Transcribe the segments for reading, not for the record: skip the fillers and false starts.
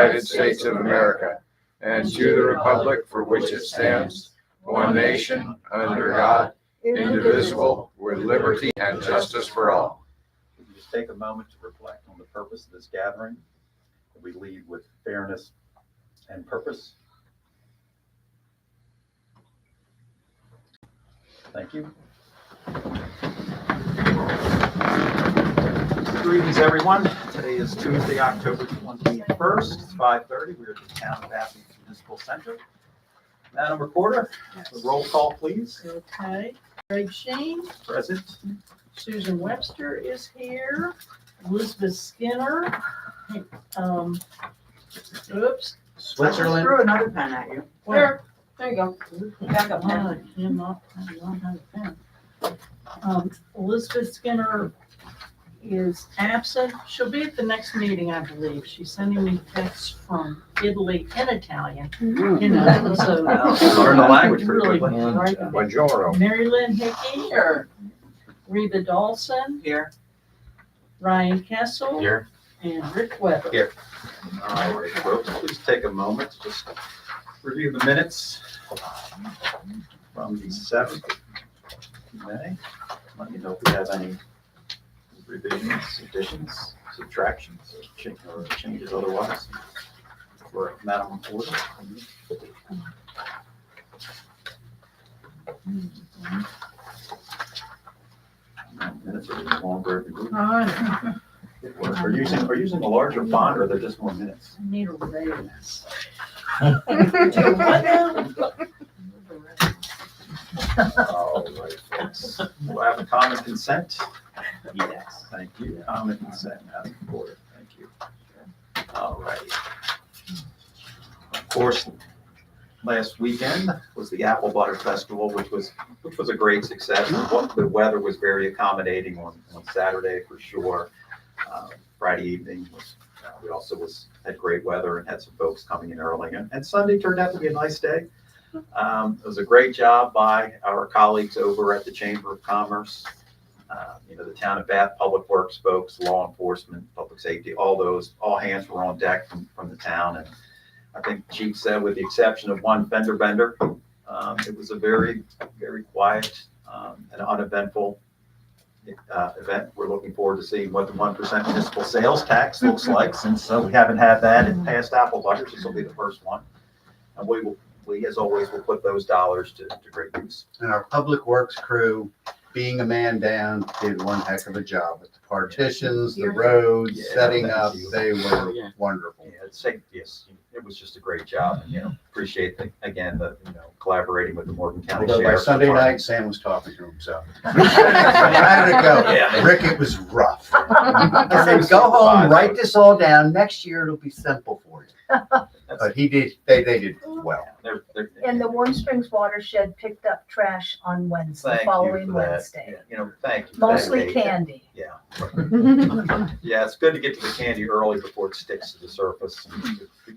United States of America and to the republic for which it stands, one nation, under God, indivisible, with liberty and justice for all. We can just take a moment to reflect on the purpose of this gathering. We lead with fairness and purpose. Thank you. Greetings, everyone. Today is Tuesday, October 21st. It's 5:30. We're at the Town of Athens Municipal Center. Madam Recorder, the roll call, please. Okay, Greg Sheen, Present. Susan Webster is here, Elizabeth Skinner, oops. Switzerland. Threw another pen at you. Where? There you go. Backup pen. I cannot have a pen. Elizabeth Skinner is absent. She'll be at the next meeting, I believe. She's sending me texts from Italy in Italian, you know, so. Learn the language pretty Really quickly. right. Buongiorno. Mary Lynn Hickey, Here. Reba Dawson, Here. Ryan Kessel. Here. And Rick Weber. Here. All right, folks, please take a moment to just review the minutes from the 7th of May. Let me know if we have any revisions, additions, subtractions, or changes otherwise for Madam Recorder. Minutes are getting longer every week. I Are you using a larger font or they're just more minutes? need a raise. What now? All right, folks. Do I have a common consent? Yes. Thank you. Common consent, Madam Recorder. Thank you. All right. Of course, last weekend was the Apple Butter Festival, which was a great success. The weather was very accommodating on Saturday for sure. Friday evening we also had great weather and had some folks coming in early, and Sunday turned out to be a nice day. It was a great job by our colleagues over at the Chamber of Commerce. The Town of Bath Public Works folks, law enforcement, public safety, all hands were on deck from the town. And I think the Chief said, with the exception of one fender bender, it was a very, very quiet and uneventful event. We're looking forward to seeing what the 1% municipal sales tax looks like, since we haven't had that in past Apple Butters. This will be the first one. And we, as always, will put those dollars to great use. And our public works crew, being a man down, did one heck of a job with the partitions, the roads, Yeah, setting thank up. you. They were wonderful. Yes, it was just a great job. And, appreciate the collaborating with the Morgan County Although by Sheriff's Sunday night, Department. Sam was talking to himself. How did it go? Yeah. Rick, it was rough. I said, go home, write this all down. Next year it'll be simple for you. But he did, they did well. And the Warm Springs watershed picked up trash on Wednesday, Thank you following for that. Wednesday. Thank you. for that, Mostly Kate. candy. Yeah. Yeah, it's good to get to the candy early before it sticks to the surface.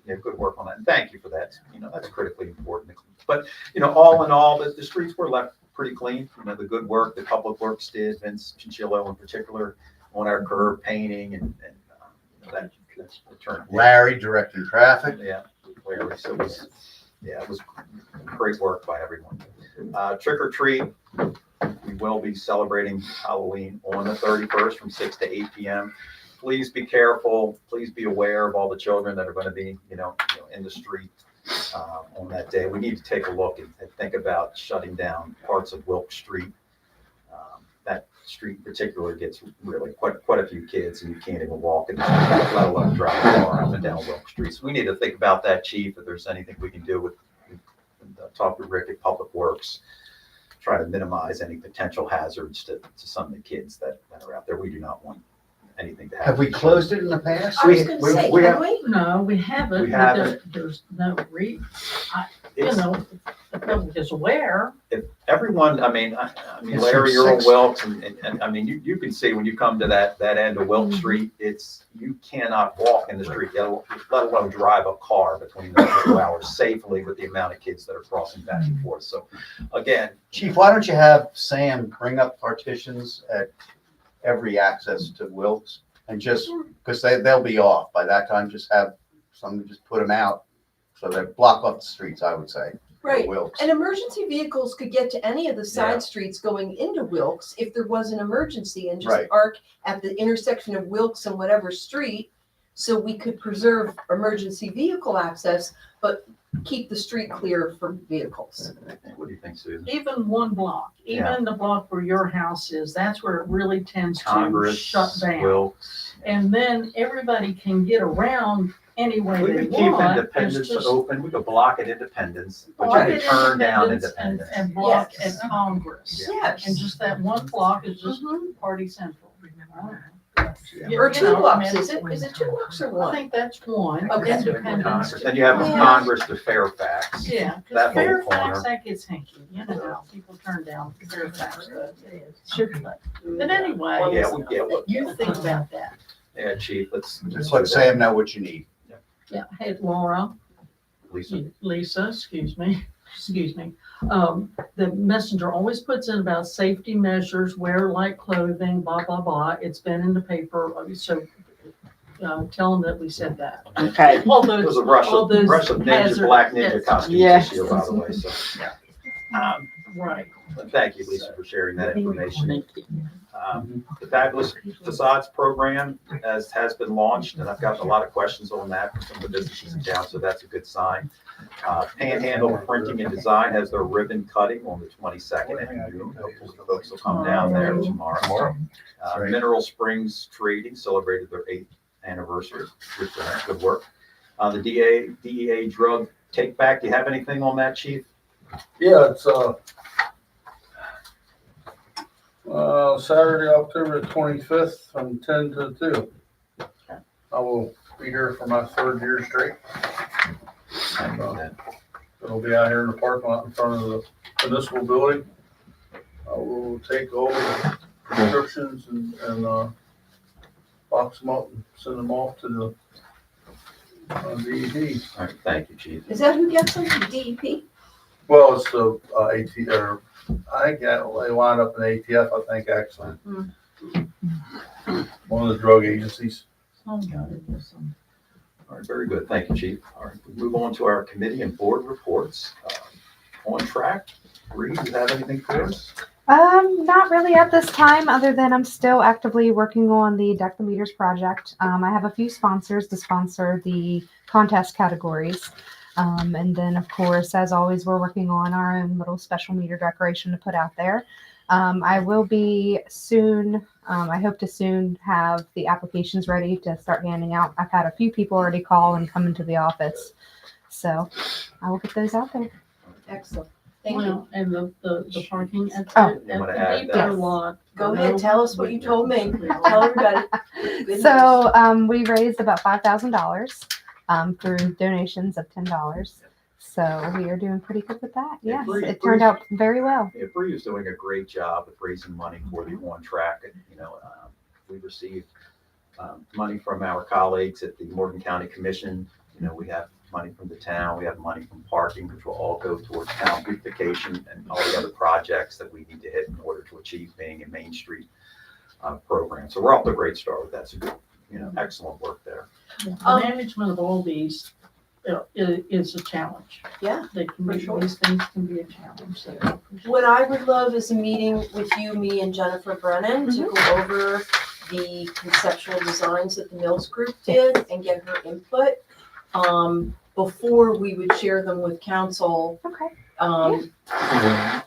And good work on that. And thank you for that. That's critically important. But, all in all, the streets were left pretty clean. The good work the public works did, Vince Chinchillo in particular, on our curb painting and that's turned. Larry directing traffic. Yeah, Larry. So it was great work by everyone. Trick or treat. We will be celebrating Halloween on the 31st from 6 to 8 p.m. Please be careful. Please be aware of all the children that are going to be, in the street on that day. We need to take a look and think about shutting down parts of Wilk Street. That street in particular gets really quite a few kids, and you can't even walk in the street, let alone drive a car up and down Wilk Street. So we need to think about that, Chief, if there's anything we can do with talk with Rick at Public Works, try to minimize any potential hazards to some of the kids that are out there. We do not want anything to happen. Have we closed it in the past? I was gonna say, we can have- we? No, we haven't. We but haven't. There's no It's- the public is aware. If everyone, I mean, It's Larry, from you're on 6. Wilkes, and I mean, you can see when you come to that end of Wilkes Street, you cannot walk in the street, let alone drive a car between those 2 hours safely with the amount of kids that are crossing back and forth. So again, Chief, why don't you have Sam bring up partitions at every access to Wilkes, and just, because they'll be off by that time, just have some just put them out so they block off the streets, I would say. Right, Wilkes. and emergency vehicles could get to any of the Yeah. side streets going into Wilkes if there was an emergency and just Right. park at the intersection of Wilkes and whatever street. So we could preserve emergency vehicle access, but keep the street clear for vehicles. What do you think, Susan? Even one block, Yeah. even the block where your house is, that's where it really tends to Congress, shut down. Wilkes. And then everybody can get around any way We they could keep want. Independence It's just open, we could block at Independence, but block you at could turn down Independence Independence. And block at Yes. Congress. Yes. And just that one block is just Mhm. Party Central. Or two You know, I blocks, mean, is it? Is it 2 blocks or I one? think that's one. Okay. Independence. Congress. Then you have from Yeah. Congress to Fairfax. Yeah, That because whole Fairfax, corner. that gets hinky, you know, how people turn down Fairfax, but anyway, you think about that. Yeah, Chief, let's. Just let Sam know what you need. Yeah, hey, Laura, Lisa, excuse me, the messenger always puts in about safety measures, wear light clothing, blah, blah, blah. It's been in the paper, so, tell them that we said that. Okay. All there was those, a rush all of, those ninja, hazard- black ninja yes. costumes Yes. this year, by the way, so. right. Thank you, Lisa, for sharing that information. The Fabulous Facades Program has been launched, and I've gotten a lot of questions on that from some of the businesses in town, so that's a good sign. Panhandle Printing and Design has their ribbon cutting on the 22nd, and hopefully folks will come down there tomorrow. Right. Mineral Springs Trading celebrated their 8th anniversary, which is good work. The DEA drug take back, do you have anything on that, Chief? Yeah, it's, Saturday, October 25th from 10 to 2. I will be here for my 3rd year straight. It'll be out here in the parking lot in front of the municipal building. I will take all the prescriptions and box them up and send them off to the DEP. All right, thank you, Chief. Is that who gets them, the DEP? Well, it's the AT, or I think they wind up in ATF, I think, actually. One of the drug agencies. Oh, God, it is, All right, very good. Thank you, Chief. All right, we move on to our committee and board reports. On track. Reed, do you have anything for us? Not really at this time, other than I'm still actively working on the Deck the Meters project. I have a few sponsors to sponsor the contest categories. And then, of course, as always, we're working on our own little special meter decoration to put out there. I will be soon, I hope to soon have the applications ready to start handing out. I've had a few people already call and come into the office. So I will get those out there. Excellent. Thank you. well, and the parking at Oh. the, You wanna at add the that? depot lot. Go ahead, tell us what you told me. Tell everybody. Good So we raised about $5,000 through donations of $10. So we are doing pretty good with that. Yeah, Yes, pretty- it turned out very well. Yeah, Bree is doing a great job of raising money for the On Track. And, we received money from our colleagues at the Morgan County Commission. We have money from the town, we have money from parking, which will all go towards town beautification and all the other projects that we need to hit in order to achieve being a Main Street program. So we're off to a great start with that. So, excellent work there. The Um, management of all these is a challenge. Yeah, They can for be, sure. these things can be a challenge, so. What I would love is a meeting with you, me, and Jennifer Brennan to go over the conceptual designs that the Mills Group did and get her input. Before we would share them with council, Okay.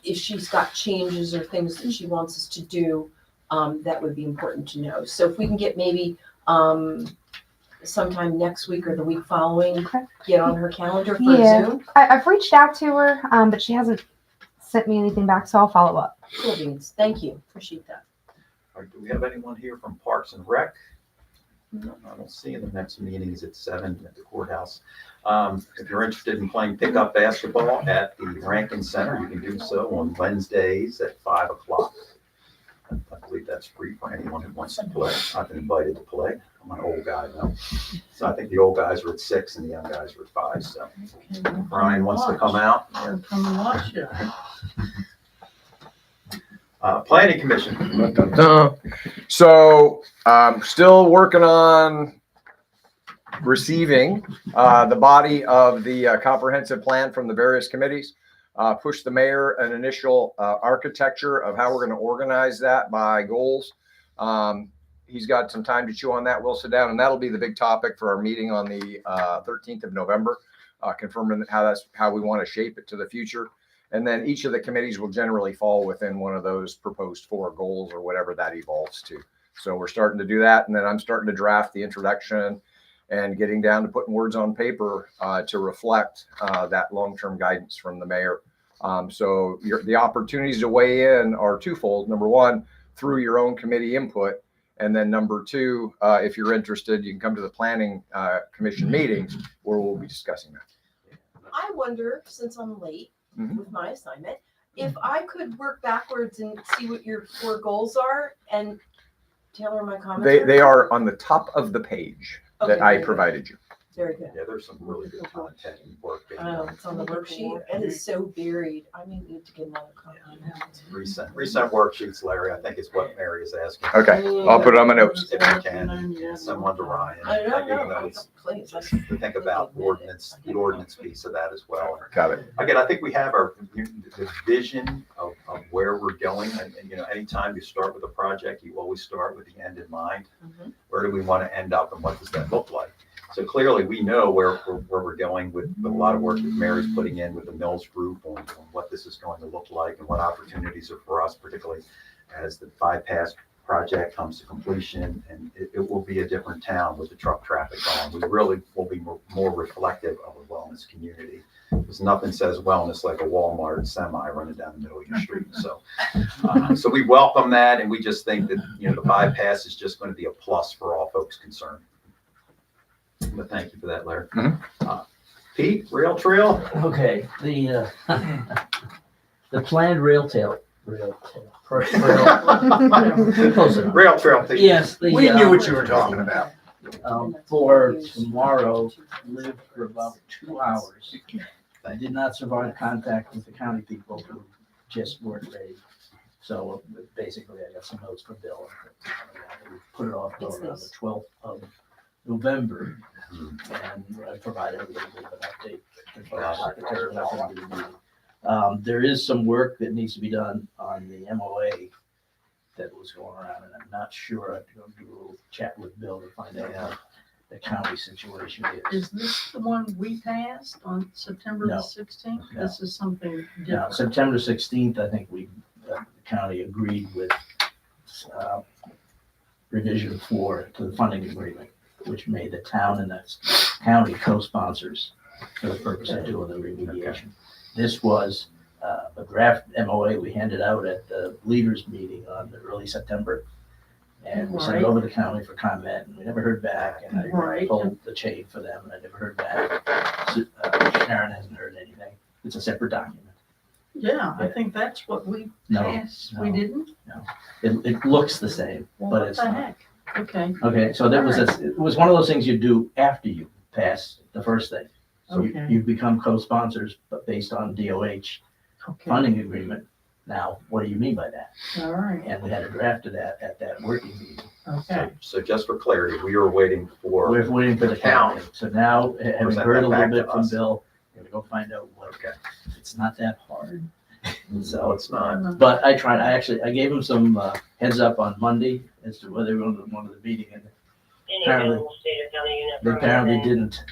if she's got changes or things that she wants us to do, that would be important to know. So if we can get maybe, sometime next week or the week following, Okay. get on her calendar for Yeah. a Zoom. I've reached out to her, but she hasn't sent me anything back, so I'll follow up. Cool beans. Thank you. Appreciate that. All right, do we have anyone here from Parks and Rec? No, I don't see. The next meeting is at 7 at the courthouse. If you're interested in playing pickup basketball at the Rankin Center, you can do so on Wednesdays at 5 o'clock. I believe that's free for anyone who wants to play. I've been invited to play. I'm an old guy though. So I think the old guys are at 6 and the young guys are at 5. So if Brian wants to come out. Or come and watch it. Planning Commission. So, still working on receiving the body of the comprehensive plan from the various committees. Push the mayor an initial architecture of how we're going to organize that by goals. He's got some time to chew on that. We'll sit down, and that'll be the big topic for our meeting on the 13th of November, confirming how we want to shape it to the future. And then each of the committees will generally fall within one of those proposed 4 goals or whatever that evolves to. So we're starting to do that. And then I'm starting to draft the introduction and getting down to putting words on paper to reflect that long-term guidance from the mayor. So the opportunities to weigh in are twofold. Number one, through your own committee input. And then number 2, if you're interested, you can come to the planning commission meetings where we'll be discussing that. I wonder, since I'm late Mhm. with my assignment, if I could work backwards and see what your 4 goals are and tailor my comments. They are on the top of the page that Okay, I very good. provided you. Very good. Yeah, there's some really good content and work being Oh, done. it's on the worksheet. It is so buried. I may need to get another copy. Recent worksheets, Larry, I think is what Mary is asking. Okay, I'll put it on my notes. If you can, someone to Ryan. I I don't give know. notes Please. to think about ordinance, the ordinance piece of that as well. Got it. Again, I think we have the vision of where we're going. And, anytime you start with a project, you always start with the end in mind. Mhm. Where do we want to end up and what does that look like? So clearly, we know where we're going with a lot of work that Mary's putting in with the Mills Group on what this is going to look like and what opportunities are for us, particularly as the bypass project comes to completion, and it will be a different town with the truck traffic on. We really will be more reflective of a wellness community. Because nothing says wellness like a Walmart semi running down the middle of your street. So we welcome that, and we just think that, the bypass is just going to be a plus for all folks concerned. But thank you for that, Larry. Pete, Rail Trail? Okay, the planned rail trail, close enough. Rail Trail, Pete. Yes, We knew what you were talking about. For tomorrow, lived for about 2 hours. I did not survive contact with the county people who just weren't ready. So basically, I got some notes from Bill. We put it off till around the 12th of November, and I provided a little bit of an update. as far as architecture and nothing to do with it. There is some work that needs to be done on the MOA that was going around, and I'm not sure. I'm going to do a little chat with Bill to find out how the county situation is. Is this the one we passed on September the No. 16th? No. This is something Now, different. September 16th, I think the county agreed with revision 4 to the funding agreement, which made the town and the county co-sponsors for the purpose of doing the remediation. This was a draft MOA we handed out at the leaders meeting on the early September. And we sent it over to the county for comment, and we never heard back, and I Right. pulled the chain for them, and I never heard back. Sharon hasn't heard anything. It's a separate document. Yeah, I think that's what we No, passed. We no. didn't? It looks the same, Well, but what it's the not. heck? Okay, Okay, so that was, it was one of those things you do after you pass the first thing. So Okay. you become co-sponsors, but based on DOH okay, funding agreement. Now, what do you mean by that? all right, And we had a draft of that at that working meeting. okay. So just for clarity, we are waiting for, We're waiting for the county. So now, having Present heard that a little back to bit from us. Bill, we're gonna go find out what, okay, it's not that hard. no, So, it's not. but I gave him some heads up on Monday as to whether they were going to one of the meeting, and apparently, they apparently didn't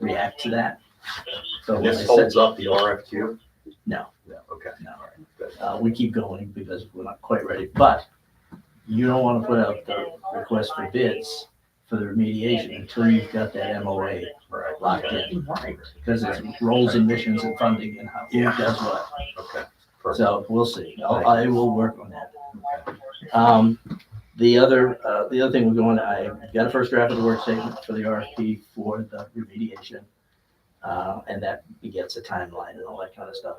react to that. So when I This said, holds up the RFQ? No. No, okay. no, Good. we keep going because we're not quite ready, but you don't want to put out the request for bids for the remediation until you've got that MOA Right. locked in, Right. because it's roles and missions and funding and who does what. Okay. Perfect. So we'll see. I will work on that. The other thing we're going, I got a first draft of the work statement for the RFP for the remediation. And that begets a timeline and all that kind of stuff.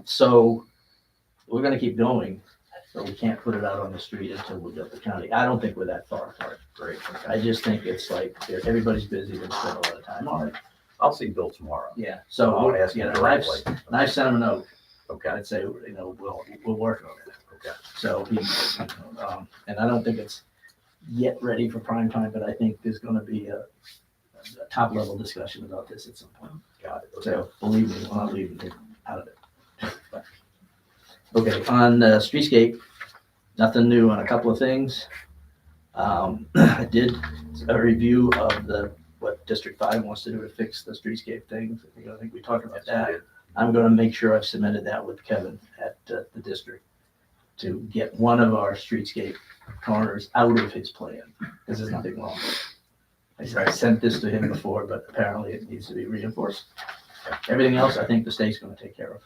So we're gonna keep going, but we can't put it out on the street until we get the county. I don't think we're that far apart. Great. I just think it's like, everybody's busy, they spend a lot of time on it. I'll see Bill tomorrow. Yeah, so I'll ask you him know, and directly. I've sent him a note. Okay, I'd say, we'll work on it. okay. So he, and I don't think it's yet ready for prime time, but I think there's gonna be a top level discussion about this at some point. Got it. Okay. So believe me, we're not leaving it out of it. But- Okay, on streetscape, nothing new on a couple of things. I did a review of what District 5 wants to do to fix the streetscape things. I think we talked about that. I'm gonna make sure I've submitted that with Kevin at the district to get one of our streetscape corners out of his plan, because there's nothing wrong with it. I sent this to him before, but apparently it needs to be reinforced. Everything else, I think the state's gonna take care of.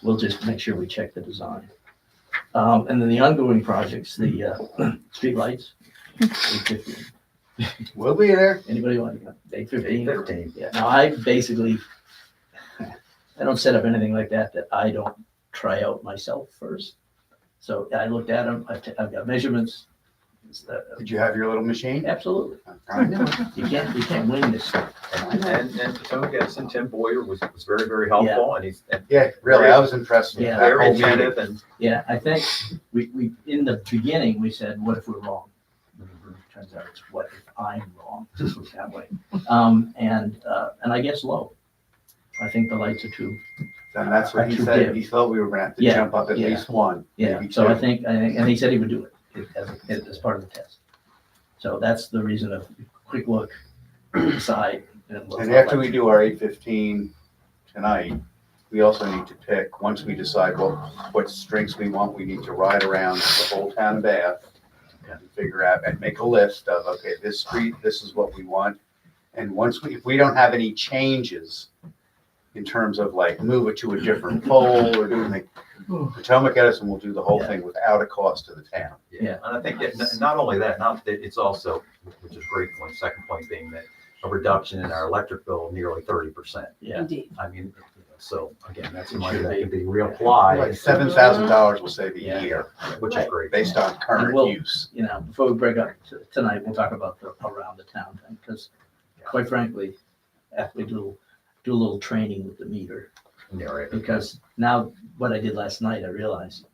We'll just make sure we check the design. And then the ongoing projects, the streetlights, 8:15. We'll be there. Anybody want to go? 8:15? 8:15. Yeah, now I basically, I don't set up anything like that I don't try out myself first. So I looked at them, I've got measurements. Did you have your little machine? Absolutely. I know. You can't win this stuff. And Potomac Edison, Tim Boyer was very, very helpful, and he's Yeah, really, I was impressed with Yeah. that very whole meeting. attentive, and Yeah, I think we, in the beginning, we said, what if we're wrong? Turns out it's what if I'm wrong, just was that way. And I guess low. I think the lights are too, And that's what he Too said. dim. He felt we were gonna have to Yeah, jump up at yeah. least one. yeah, maybe so I two. think, and he said he would do it as part of the test. So that's the reason of quick look, decide. We'll And talk after about we it. do our 8:15 tonight, we also need to pick, once we decide what strengths we want, we need to ride around the whole town of Bath and figure out and make a list of, okay, this street, this is what we want. And if we don't have any changes in terms of like move it to a different pole or do anything, Potomac Edison will do the whole thing without a cost to the town. Yeah. And I think not only that, not that it's also, which is a great point, second point being that a reduction in our electric bill of nearly 30%. Yeah, Indeed. I mean, so again, that's It money should that be. can be reapplied, Like $7,000 will save a Yeah. year which is great. based on And current we'll- use. you know, before we break up tonight, we'll talk about the around the town thing, because quite frankly, after we do a little training with the meter, Yeah, right. because now what I did last night, I realized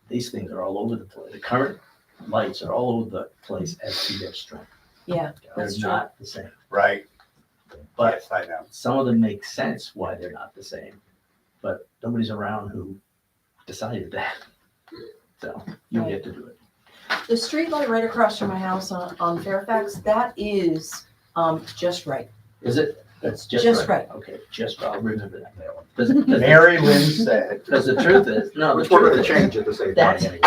these things are all over the place. The current lights are all over the place as to their strength. Yeah, They're that's true. not the same. Right. But Yes, I know. some of them make sense why they're not the same, but nobody's around who decided that. So you get to do it. The street light right across from my house on Fairfax, that is, just right. Is it? That's Just just right. right. Okay, just, I'll remember that. Because Mary Lynn said, the truth is, no, the Which we're truth gonna is, change it to save money That's- anyway.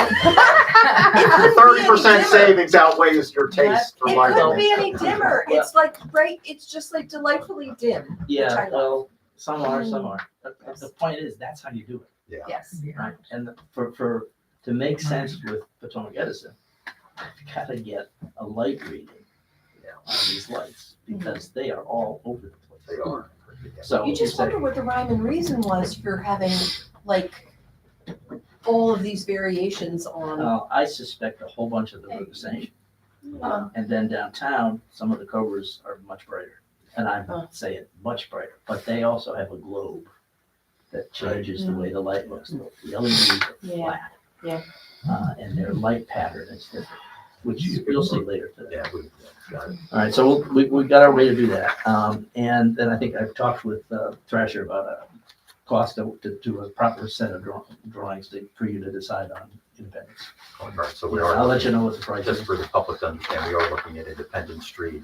It couldn't be any dimmer. savings outweighs your taste for It lighting. couldn't be any dimmer. It's like, right, it's just like delightfully dim. yeah, I love. well, some are, some aren't. But the point is, that's how you do it, Yes. right? And to make sense with Potomac Edison, I've gotta get a light reading on these lights, because they are all over the place. They are. So You just say, wonder what the rhyme and reason was for having like all of these variations on. I suspect a whole bunch of them are the same. And then downtown, some of the Cobras are much brighter. And I'm not saying much brighter, but they also have a globe that changes the way the light looks. The LEDs are Yeah, flat. yeah. And their light pattern is different, which you'll see later today. Yeah, we got it. All right, so we got our way to do that. And then I think I've talked with Thrasher about a cost to do a proper set of drawings for you to decide on Independence. All right, so we are. I'll let you know what the price Just is. for the public to understand, we are looking at Independence Street.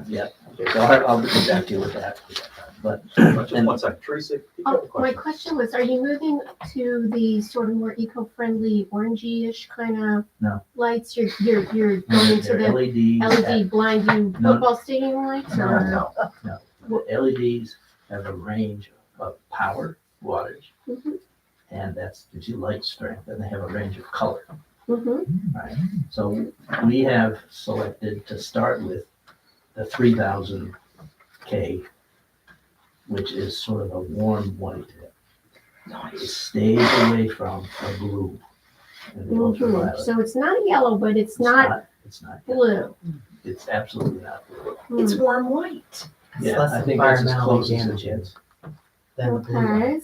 Yeah, so I'll get back to you with that. But, Just and one second, Teresa, did you have a Oh, my question? question was, are you moving to the sort of more eco-friendly orangey-ish kind of No. lights? You're going into they're the LEDs. LED blinding No. football stadium lights No, or? no. The LEDs have a range of power, wattage, Mhm, and that's gives you light strength, and they have a range of color. mhm. Right. So we have selected to start with the 3000 K, which is sort of a warm white. It stays away from a blue. And the Mhm. ultraviolet. So it's not yellow, but it's not It's not. blue. It's absolutely not blue. It's Hmm, warm white. Yeah, less I think that's as environmentally close as it damaging. gets. Than the blue one. Okay.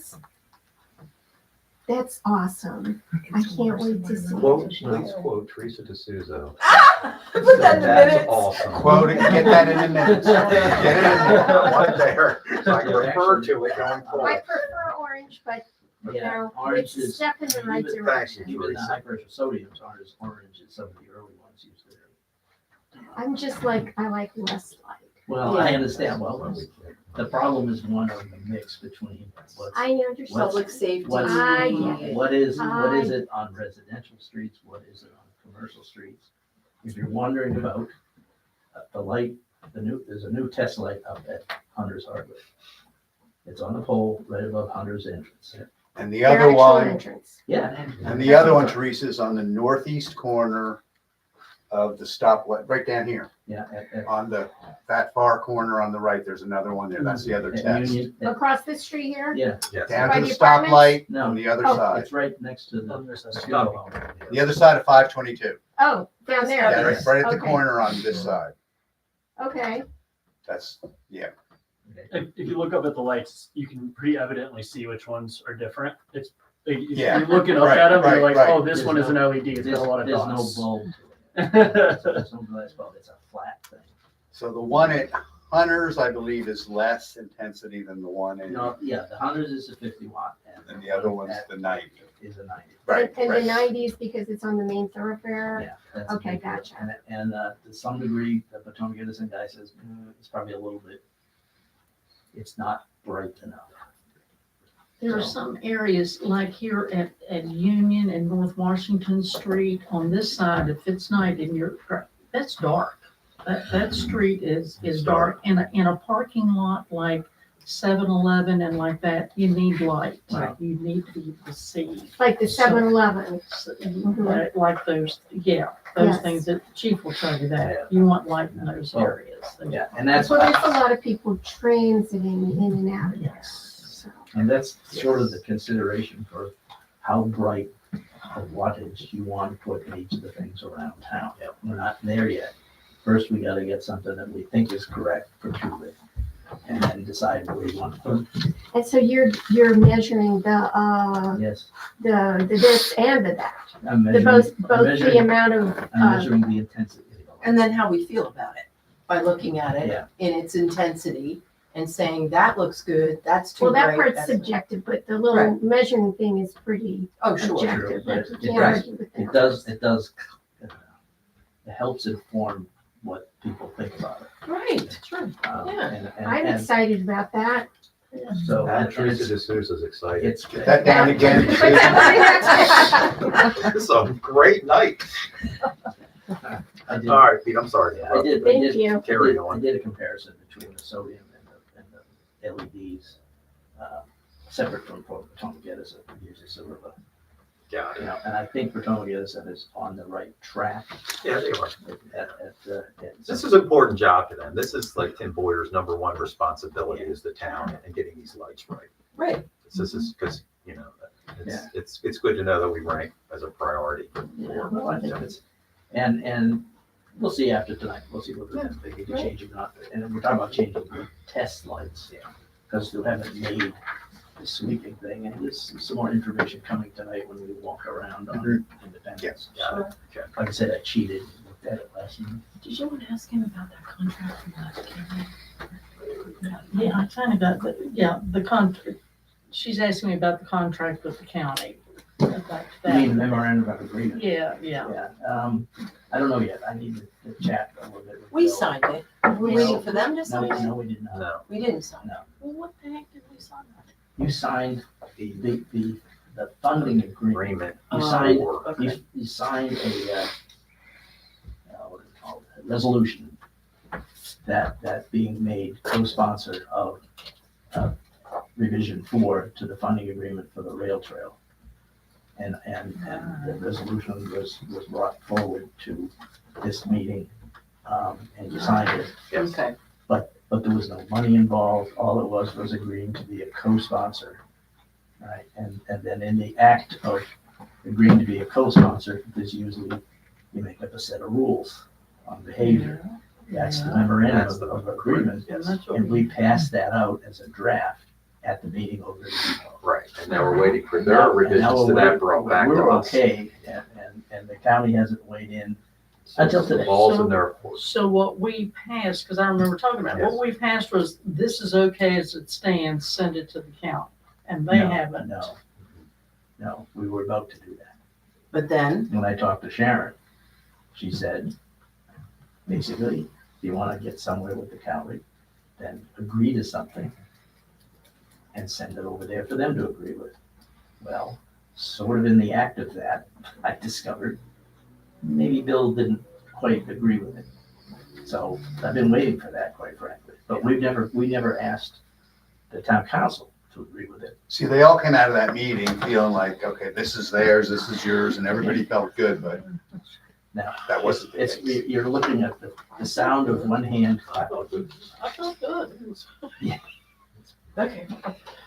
That's awesome. I can't wait to see Quote, it. please quote Teresa D'Souza. Put that in the That's minutes. awesome. Quote it, get that in the minutes. Get it in there. I want it there, so I can refer to it going I forward. prefer orange, but you Yeah, know, orange it's a is, step in the right even- direction. even the high pressure sodiums aren't as orange as some of the early ones used to be. I'm just like, I like less light. Well, I understand, well, the problem is one of the mix between what's, I understand. Public safety. what's, I get it. what is it on residential streets, what is it on commercial streets? If you're wondering about the light, there's a new test light up at Hunter's Hardware. It's on the pole right above Hunter's entrance. And the Their other actual one, entrance. Yeah. and the other one, Teresa, is on the northeast corner of the stoplight, right down here. Yeah. At On that far corner on the right, there's another one there. That's the other test. Union, Across this street here? yeah, Down By to the the apartments? stoplight No. on the other Oh. side. it's right next to the Stop. funeral home. The other side of 522. Oh, down there. Yeah, right at the Okay. corner on this side. Okay, That's, yeah. If you look up at the lights, you can pretty evidently see which ones are different. It's, if Yeah, you're looking up right, at them, right, you're like, right. oh, this There's one is an no- LED, it's got a lot of There's dots. no bulb to it. There's no glass bulb, it's a flat thing. So the one at Hunter's, I believe, is less intensity than the one in, No, yeah, the Hunters is a 50 watt and the other one's the 90. is a 90. Right, and the right. 90s because it's on the main thoroughfare? Yeah. that's a Okay, big deal. gotcha. And to some degree, the Potomac Edison guy says, it's probably a little bit, it's not bright enough. There are some areas like here at Union and North Washington Street on this side, if it's night and that's dark. That street is dark. In a parking lot like 7-Eleven and like that, you need light. Right. You need to be able to see. Like the 7-Eleven. Like those, those Yes. things that Chief will tell you Yeah. that. You want light in those Well, areas. Yeah, and that's, Well, there's a lot of people transiting in and out of there. Yes. So, and that's sort of the consideration for how bright of wattage you want to put in each of the things around town. We're not there yet. First, we gotta get something that we think is correct for Trulick, and then decide where we want to put it. And so you're measuring the Yes, this and the that. I'm The measuring, both the amount of, I'm measuring the intensity. And then how we feel about it, by looking at it Yeah. in its intensity and saying, that looks good, that's too well, that bright. part's that's-" subjective, but the little Right. measuring thing is pretty Oh, sure. objective. Sure, Like, but you it can't does- argue with It that. does, it helps inform what people think about it. Right, sure. Yeah. I'm And excited about that. so, and Teresa it's, D'Souza is excited. it's. Get that down again. This is a great night. I did, All right, Pete, I'm sorry. yeah, I did, Thank you. Carry I on. did a comparison between the sodium and the LEDs, separate from Potomac Edison, usually silver, but, Got you it. know, and I think Potomac Edison is on the right track Yeah, they are. at This is an important job to them. This is like Tim Boyer's number one responsibility is the town and getting these lights right. Right. This is because, you know, it's good to know that we rank as a priority. Yeah, well, I think it's, and we'll see after tonight, we'll see what they need to change or not, and then we're talking about changing the test lights. Because we haven't made the sweeping thing, and there's some more information coming tonight when we walk around on Independence. Got it. Okay. Like I said, I cheated, and looked at it last night. Did you want to ask him about that contract from last county? Yeah, I kind of got the contract. She's asking me about the contract with the county. About You mean the that. memorandum of agreement? Yeah. Yeah, I don't know yet, I need to chat a little bit. with We Bill. signed it. We're waiting for them to sign it? No, we did not. No. We didn't sign it. Well, what the heck did we sign? You signed the funding agreement. Agreement. You signed, okay. you signed a, what is it called, a resolution that being made co-sponsor of revision 4 to the funding agreement for the rail trail. And the resolution was brought forward to this meeting, and you signed it. Yes. Okay. But there was no money involved, all it was agreeing to be a co-sponsor. Right, and then in the act of agreeing to be a co-sponsor, there's usually, you make up a set of rules on behavior. That's the memorandum That's the of agreement, Yes. and we passed that out as a draft at the meeting over in Depot. Right. And now we're waiting for their revisions to that brought back to We're us. okay, and the county hasn't weighed in Until today. The ball's in their court. So what we passed, because I remember talking about it, what we passed was, this is okay as it stands, send it to the county. And they No, haven't. No, we were about to do that. But then, When I talked to Sharon, she said, basically, if you want to get somewhere with the county, then agree to something and send it over there for them to agree with. Well, sort of in the act of that, I discovered maybe Bill didn't quite agree with it. So I've been waiting for that, quite frankly. But we never asked the town council to agree with it. See, they all came out of that meeting feeling like, okay, this is theirs, this is yours, and everybody felt good, but Now, that wasn't the it's, case. you're looking at the sound of one hand I clapping. felt good. Yeah. Okay.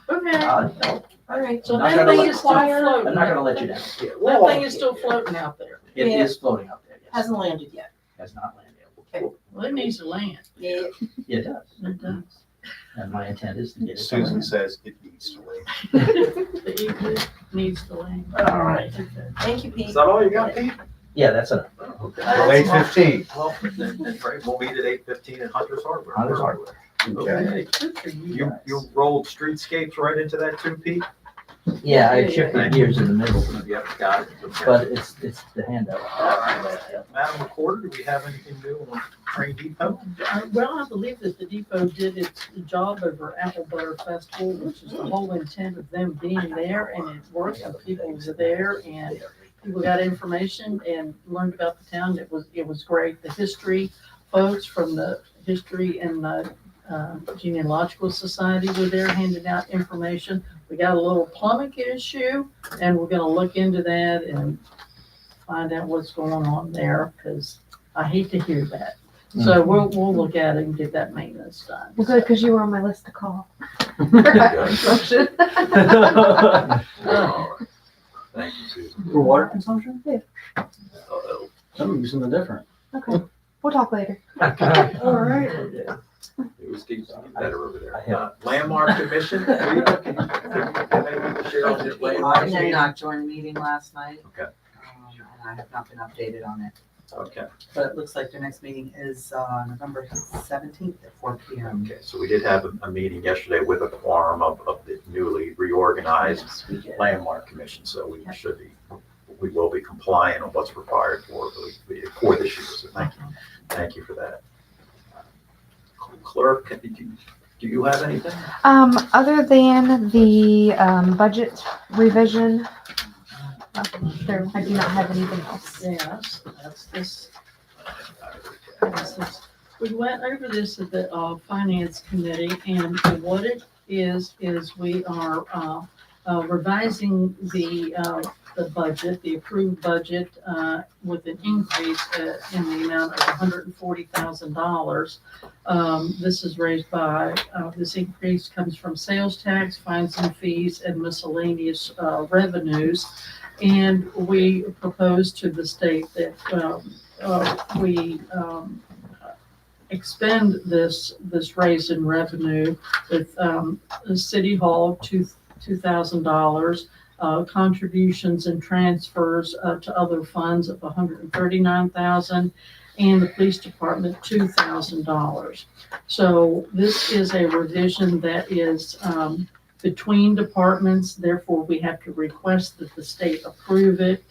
Okay. No, All right. So I'm not that gonna thing let- is still floating. I'm not gonna let you down. That thing is still floating out there. It Yeah. is floating out there, yes. Hasn't landed yet. Has not landed. Well, it needs to land. Yeah. It does. It does. And my intent is to get it. to Susan land. says it needs to wait. The eagle needs to land. All right. Thank you, Pete. Is that all you got, Pete? Yeah, that's enough. Okay. Well, 8:15. Well, then, great. We'll meet at 8:15 at Hunter's Hardware. Hunter's Hardware. Okay. Good for you You, guys. you rolled streetscapes right into that too, Pete? Yeah, I shifted gears in the middle, Yep, got it. Okay. but it's the handout. All right. Madam Recorder, do we have anything new on Train Depot? Well, I believe that the depot did its job over Apple Butter Festival, which is the whole intent of them being there, and it worked. The people were there, and people got information and learned about the town. It was great. The history folks from the history and the genealogical society were there handing out information. We got a little plumbing issue, and we're gonna look into that and find out what's going on there, because I hate to hear that. So we'll look at it and get that maintenance done. Well, good, because you were on my list to call. Motion. All right. Thank you, Susan. For water consumption? Yeah. Uh-oh. I'm using the different. Okay, we'll talk later. All right. It was getting better over I there. have- Landmark Commission, Rita, can you maybe share on your landmark I did meeting? not join meeting last night. Okay. And I have not been updated on it, Okay, but it looks like the next meeting is, November 17th at 4 PM. okay, so we did have a meeting yesterday with a quorum of the newly reorganized Landmark Commission, so we will be compliant on what's required for this year, so thank you for that. Clerk, do you have anything? Other than the budget revision, there, I do not have anything else. Yes, that's this. We went over this at the finance committee, and what it is we are revising the budget, the approved budget, with an increase in the amount of $140,000. This is raised by, this increase comes from sales tax, fines and fees, and miscellaneous revenues. And we propose to the state that we expend this raise in revenue with the City Hall, $2,000, contributions and transfers to other funds of $139,000, and the police department $2,000. So this is a revision that is between departments, therefore we have to request that the state approve it.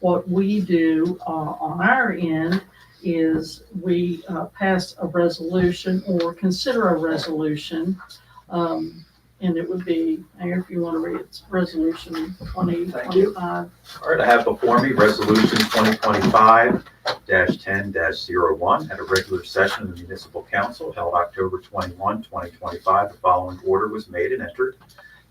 What we do on our end is we pass a resolution or consider a resolution. And it would be, Mayor, if you want to read it, it's resolution 2025. All right, I have before me Resolution 2025-10-01 at a regular session of the Municipal Council held October 21, 2025. The following order was made and entered.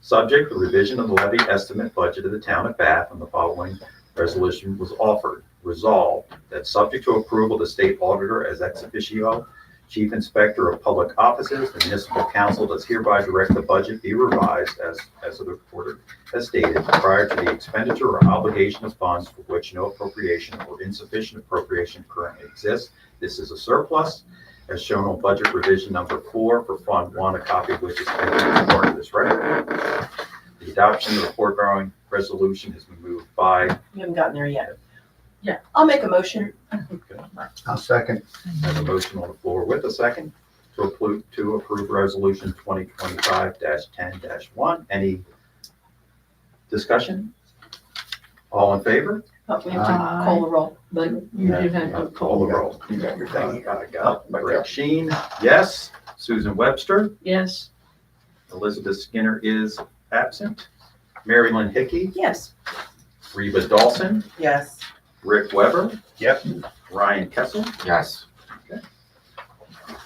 Subject to revision of the levy estimate budget of the town of Bath, and the following resolution was offered. Resolved that subject to approval, the state auditor as ex officio Chief Inspector of Public Offices, the Municipal Council does hereby direct the budget be revised as of the reporter as stated prior to the expenditure or obligation of funds for which no appropriation or insufficient appropriation currently exists. This is a surplus as shown on budget revision number 4 for Fund 1, a copy of which is as part of this record. The adoption of the foregoing resolution has been moved by You haven't gotten there yet. Yeah. I'll make a motion I'll second. I have a motion on the floor with a second to approve resolution 2025-10-1. Any discussion? All in favor? But we have to call the roll. But you do have to Call call. the roll. You got your thing. I got Greg Sheen, yes. Susan Webster, Yes, Elizabeth Skinner is absent. Mary Lynn Hickey, Yes. Reba Dawson, Yes. Rick Weber, Yep. Ryan Kessel. Yes.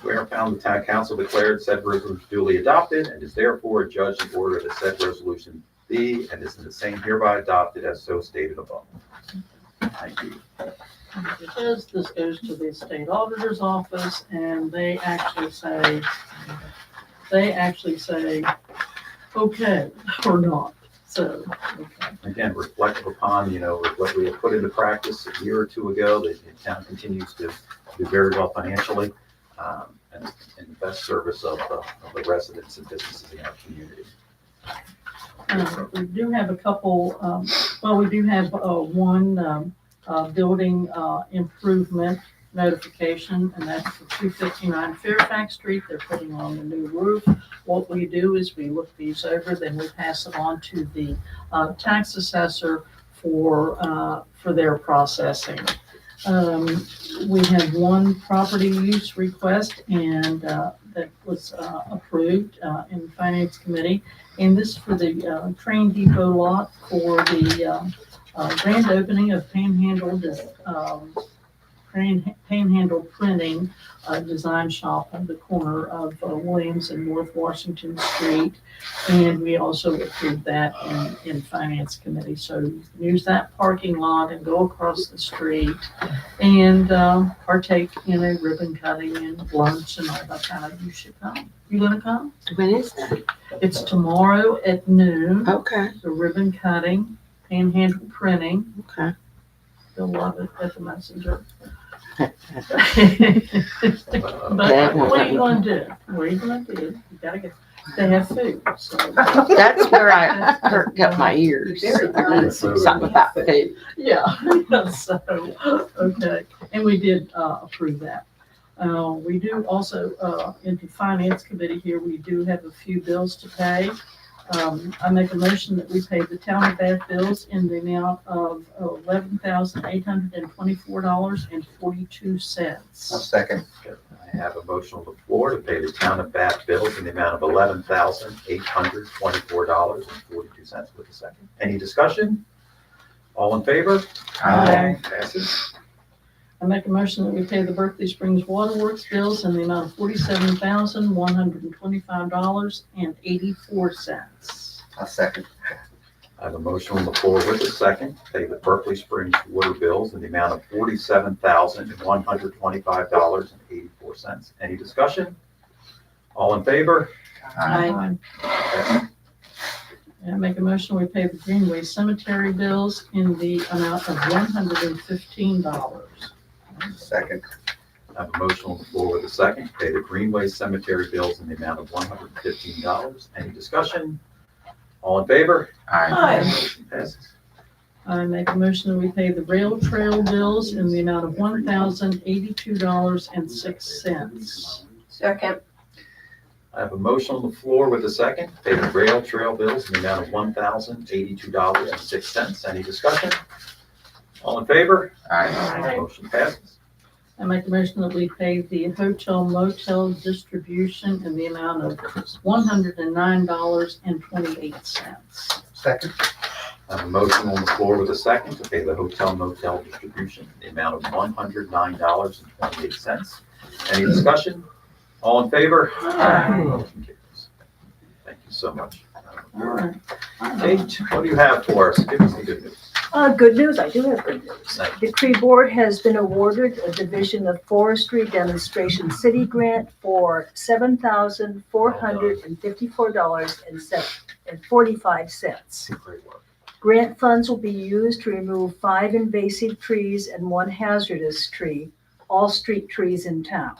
Where found the town council declared said resolution duly adopted and is therefore adjudged in order that said resolution be and is in the same hereby adopted as so stated above. Thank you. because this goes to the state auditor's office and they actually say, okay, or not. So, okay. Again, reflective upon, what we had put into practice a year or two ago, the town continues to do very well financially, and in the best service of the residents and businesses in our community. We do have a couple, we do have one building improvement notification, and that's for 259 Fairfax Street. They're putting on the new roof. What we do is we look these over, then we pass it on to the tax assessor for their processing. We have one property use request and that was approved in the Finance Committee. And this is for the train depot lot for the grand opening of Panhandle Printing Design Shop on the corner of Williams and North Washington Street. And we also approved that in Finance Committee. So you can use that parking lot and go across the street and partake in a ribbon cutting and lunch and all that kind of. You should come. You gonna come? When is that? It's tomorrow at noon. Okay, The ribbon cutting, Panhandle Printing. okay. They'll love it at the Messenger. But Okay. what are you gonna do? What are you gonna do? You gotta get, they have food, so. That's where I got my ears. Something about food. Yeah, so, okay, and we did approve that. We do also, in the Finance Committee here, we do have a few bills to pay. I make a motion that we pay the town of Bath bills in the amount of $11,824.42. I'll second. I have a motion on the floor to pay the town of Bath bills in the amount of $11,824.42 with a second. Any discussion? All in favor? Aye. Passes. I make a motion that we pay the Berkeley Springs Waterworks bills in the amount of $47,125.84. I'll second. I have a motion on the floor with a second to pay the Berkeley Springs water bills in the amount of $47,125.84. Any discussion? All in favor? Aye. Passes. And I make a motion we pay the Greenway Cemetery bills in the amount of $115. Second. I have a motion on the floor with a second to pay the Greenway Cemetery bills in the amount of $115. Any discussion? All in favor? Aye. Motion passes. I make a motion that we pay the Rail Trail bills in the amount of $1,082.06. Second. I have a motion on the floor with a second to pay the Rail Trail bills in the amount of $1,082.06. Any discussion? All in favor? Aye. Motion passes. I make a motion that we pay the hotel motel distribution in the amount of $109.28. Second. I have a motion on the floor with a second to pay the hotel motel distribution in the amount of $109.28. Any discussion? All in favor? Motion carries. Thank you so much. All right. Kate, what do you have for us? Give us the good news. Good news, I do have good news. Thank The Cree Board has been awarded a Division of Forestry Demonstration City Grant for $7,454.45. Great work. Grant funds will be used to remove 5 invasive trees and 1 hazardous tree, all street trees in town.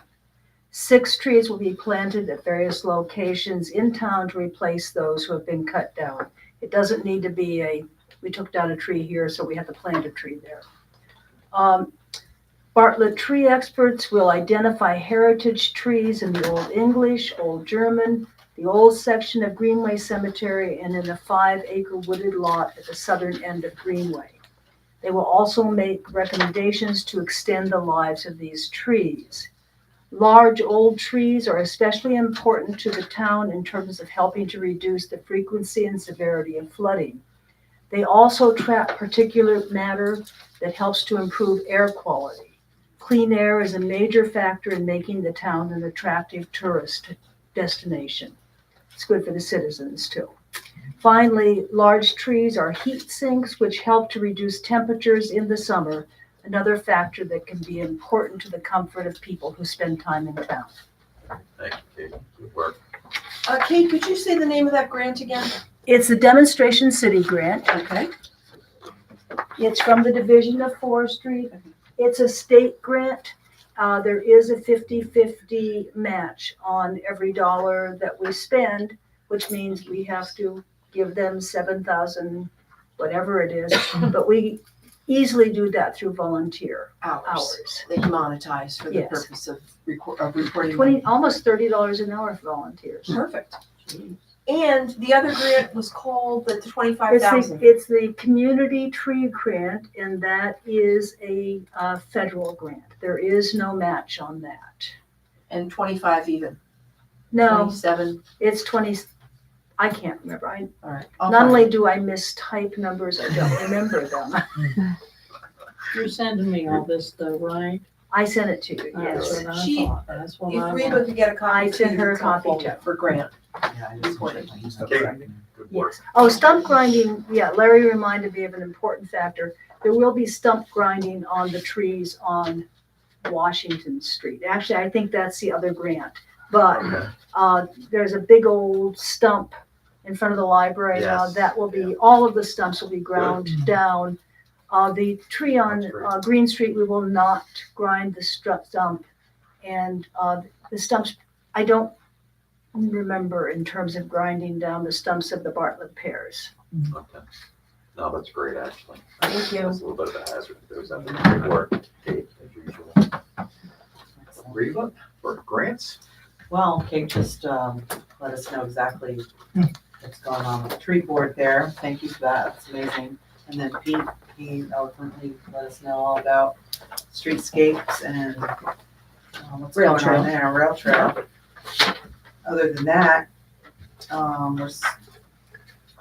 6 trees will be planted at various locations in town to replace those who have been cut down. It doesn't need to be we took down a tree here, so we have to plant a tree there. Bartlett tree experts will identify heritage trees in the Old English, Old German, the old section of Greenway Cemetery, and in a 5-acre wooded lot at the southern end of Greenway. They will also make recommendations to extend the lives of these trees. Large old trees are especially important to the town in terms of helping to reduce the frequency and severity of flooding. They also trap particulate matter that helps to improve air quality. Clean air is a major factor in making the town an attractive tourist destination. It's good for the citizens too. Finally, large trees are heat sinks which help to reduce temperatures in the summer, another factor that can be important to the comfort of people who spend time in town. Thank you, Kate. Good work. Kate, could you say the name of that grant again? It's the Demonstration City Grant. Okay. It's from the Division of Forestry. It's a state grant. There is a 50-50 match on every dollar that we spend, which means we have to give them 7,000, whatever it is. But we easily do that through volunteer hours. That you monetize for the Yes. purpose of reporting. Almost $30 an hour for volunteers. Perfect. And the other grant was called the It's 25,000. the Community Tree Grant, and that is a federal grant. There is no match on that. And 25 even. No, 27. it's 20, I can't remember. All right. Not only do I mistype numbers, I don't remember them. You're sending me all this though, right? I sent it to you, That's yes. what I She- thought. That's what If I Reba want. could get a copy. I sent too, her a it's copy helpful too. For grant. Yeah, I just Reporting. Kate, good work. Yes. Oh, stump grinding, yeah, Larry reminded me of an important factor. There will be stump grinding on the trees on Washington Street. Actually, I think that's the other grant. But there's a big old stump in front of the library now. Yes. That will be, all of the stumps will be ground down. The tree on That's great. Green Street, we will not grind the stump. And the stumps, I don't remember in terms of grinding down the stumps of the Bartlett pears. Okay. No, that's great, actually. Thank you. That's a little bit of a hazard. There's that good work, Kate, as usual. Reba, for grants? Well, Kate just let us know exactly what's going on with the tree board there. Thank you for that. That's amazing. And then Pete, he eloquently let us know all about streetscapes and what's Rail going trail. on there, rail trail. Other than that, got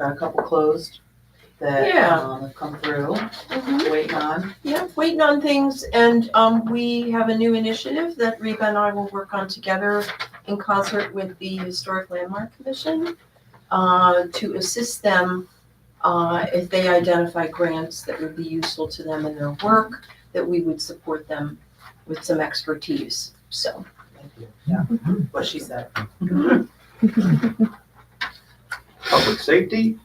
a couple closed that Yeah. have come through, Mhm. waiting on. Yeah, waiting on things, and we have a new initiative that Reba and I will work on together in concert with the Historic Landmark Commission to assist them if they identify grants that would be useful to them in their work, that we would support them with some expertise. So. Thank you. Yeah, what she said. Public safety,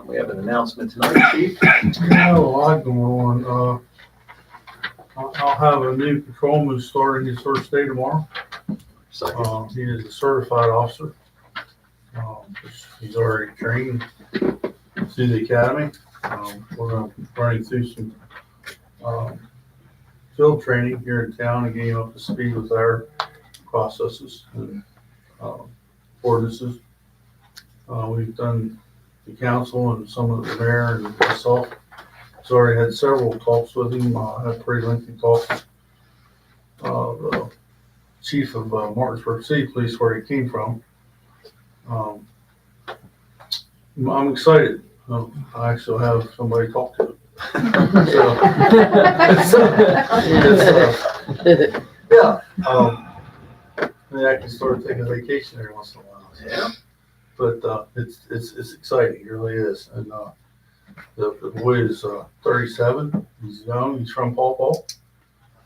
we have an announcement tonight, Chief. We have a lot going on. I'll have a new patrolman starting his first day tomorrow. Second. He is a certified officer. He's already trained through the academy. We're gonna run him through some field training here in town and get him up to speed with our processes and ordinances. We've done the council and some of the mayor and myself. So already had several talks with him. Had pretty lengthy talks. The chief of Martinsburg City Police, where he came from. I'm excited. I actually have somebody to talk to. Yeah. And I can start taking a vacation every once in a while. Yeah. But it's exciting. It really is. And the boy is 37. He's young. He's from Paw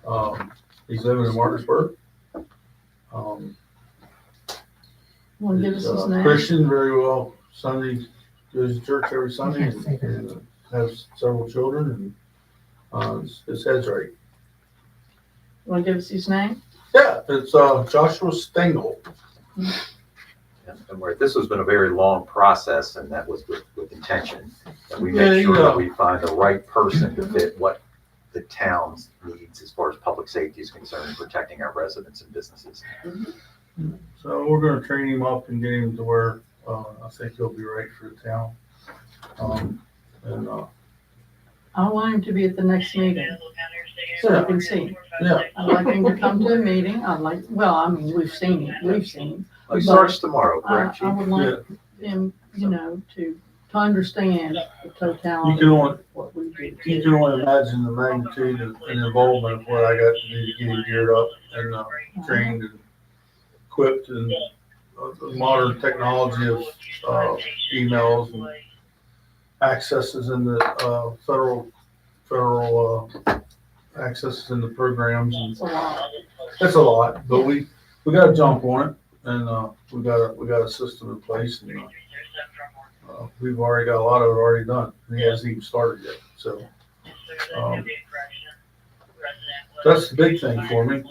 Paw. He's living in Martinsburg. Want to give us his name? Christian, very well. Sunday, goes to church every Sunday and has several children and his head's right. Want to give us his name? Yeah, it's Joshua Stengel. And this has been a very long process, and that was with intention. And we Yeah, make sure yeah. that we find the right person to fit what the town's needs as far as public safety is concerned, and protecting our residents and businesses. So we're gonna train him up and get him to where, I think he'll be right for the town. And, I want him to be at the next meeting, so I can see him. yeah, I'd like him to come to a meeting. Well, I mean, we've seen him. It starts tomorrow, I, correct, I Chief? would like him, to understand the You totality can only, of what we do. you can only imagine the magnitude and involvement of what I got to do to get him geared up and, trained and equipped and the modern technology of, emails and accesses in the, federal, accesses in the programs, and It's a lot. it's a lot, but we gotta jump on it, and, we got a system in place, and, we've already got a lot of it already done, and he hasn't even started yet, so. That's the big thing for me.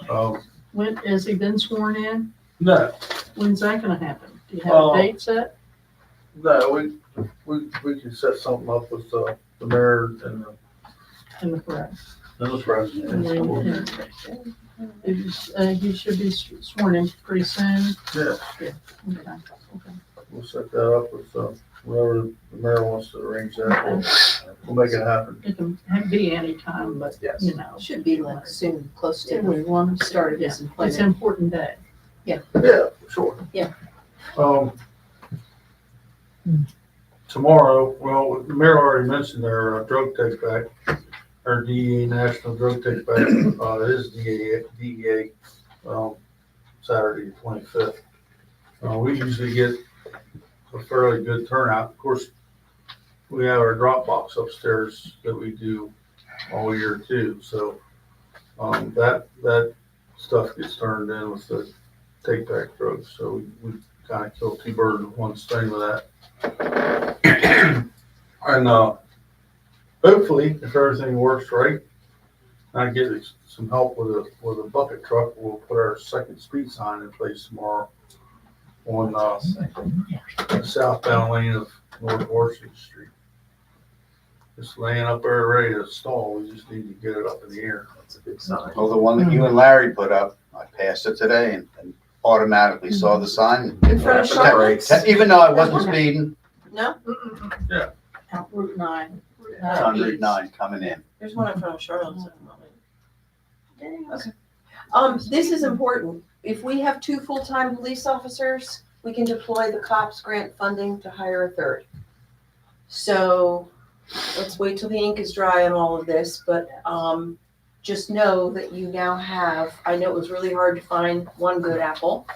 When, has he been sworn in? No, When's that gonna happen? Do you have Uh, a date set? no, we can set something up with, the mayor and In the press? the president. He should be sworn in pretty soon. Yeah, Okay. we'll set that up with, whoever the mayor wants to arrange that, we'll make it happen. It can be any time, but, Yes. Should be like soon, close to we want to start of his It's an employment. important day. Yeah, sure. Yeah. Tomorrow, well, the mayor already mentioned their drug take back, our DEA National Drug Take Back, it is DEA, Saturday, 25th. We usually get a fairly good turnout. Of course, we have our drop box upstairs that we do all year too, so, that stuff gets turned in with the take back drugs, so we kind of kill two birds with one stone with that. And, hopefully, if everything works right, I get some help with a bucket truck, we'll put our second speed sign in place tomorrow on, the southbound lane of North Washington Street. Just laying up there ready to stall, we just need to get it up in the air. That's a big sign. Well, the one that you and Larry put up, I passed it today and automatically saw the sign. In front of Charlotte's? Even though I wasn't speeding, No, Out Route 9. it's on Route 9 coming in. there's one in front of Charlotte's at the moment. Okay. This is important. If we have 2 full-time police officers, we can deploy the cops grant funding to hire a 3rd. So let's wait till the ink is dry on all of this, but, just know that you now have, I know it was really hard to find one good apple.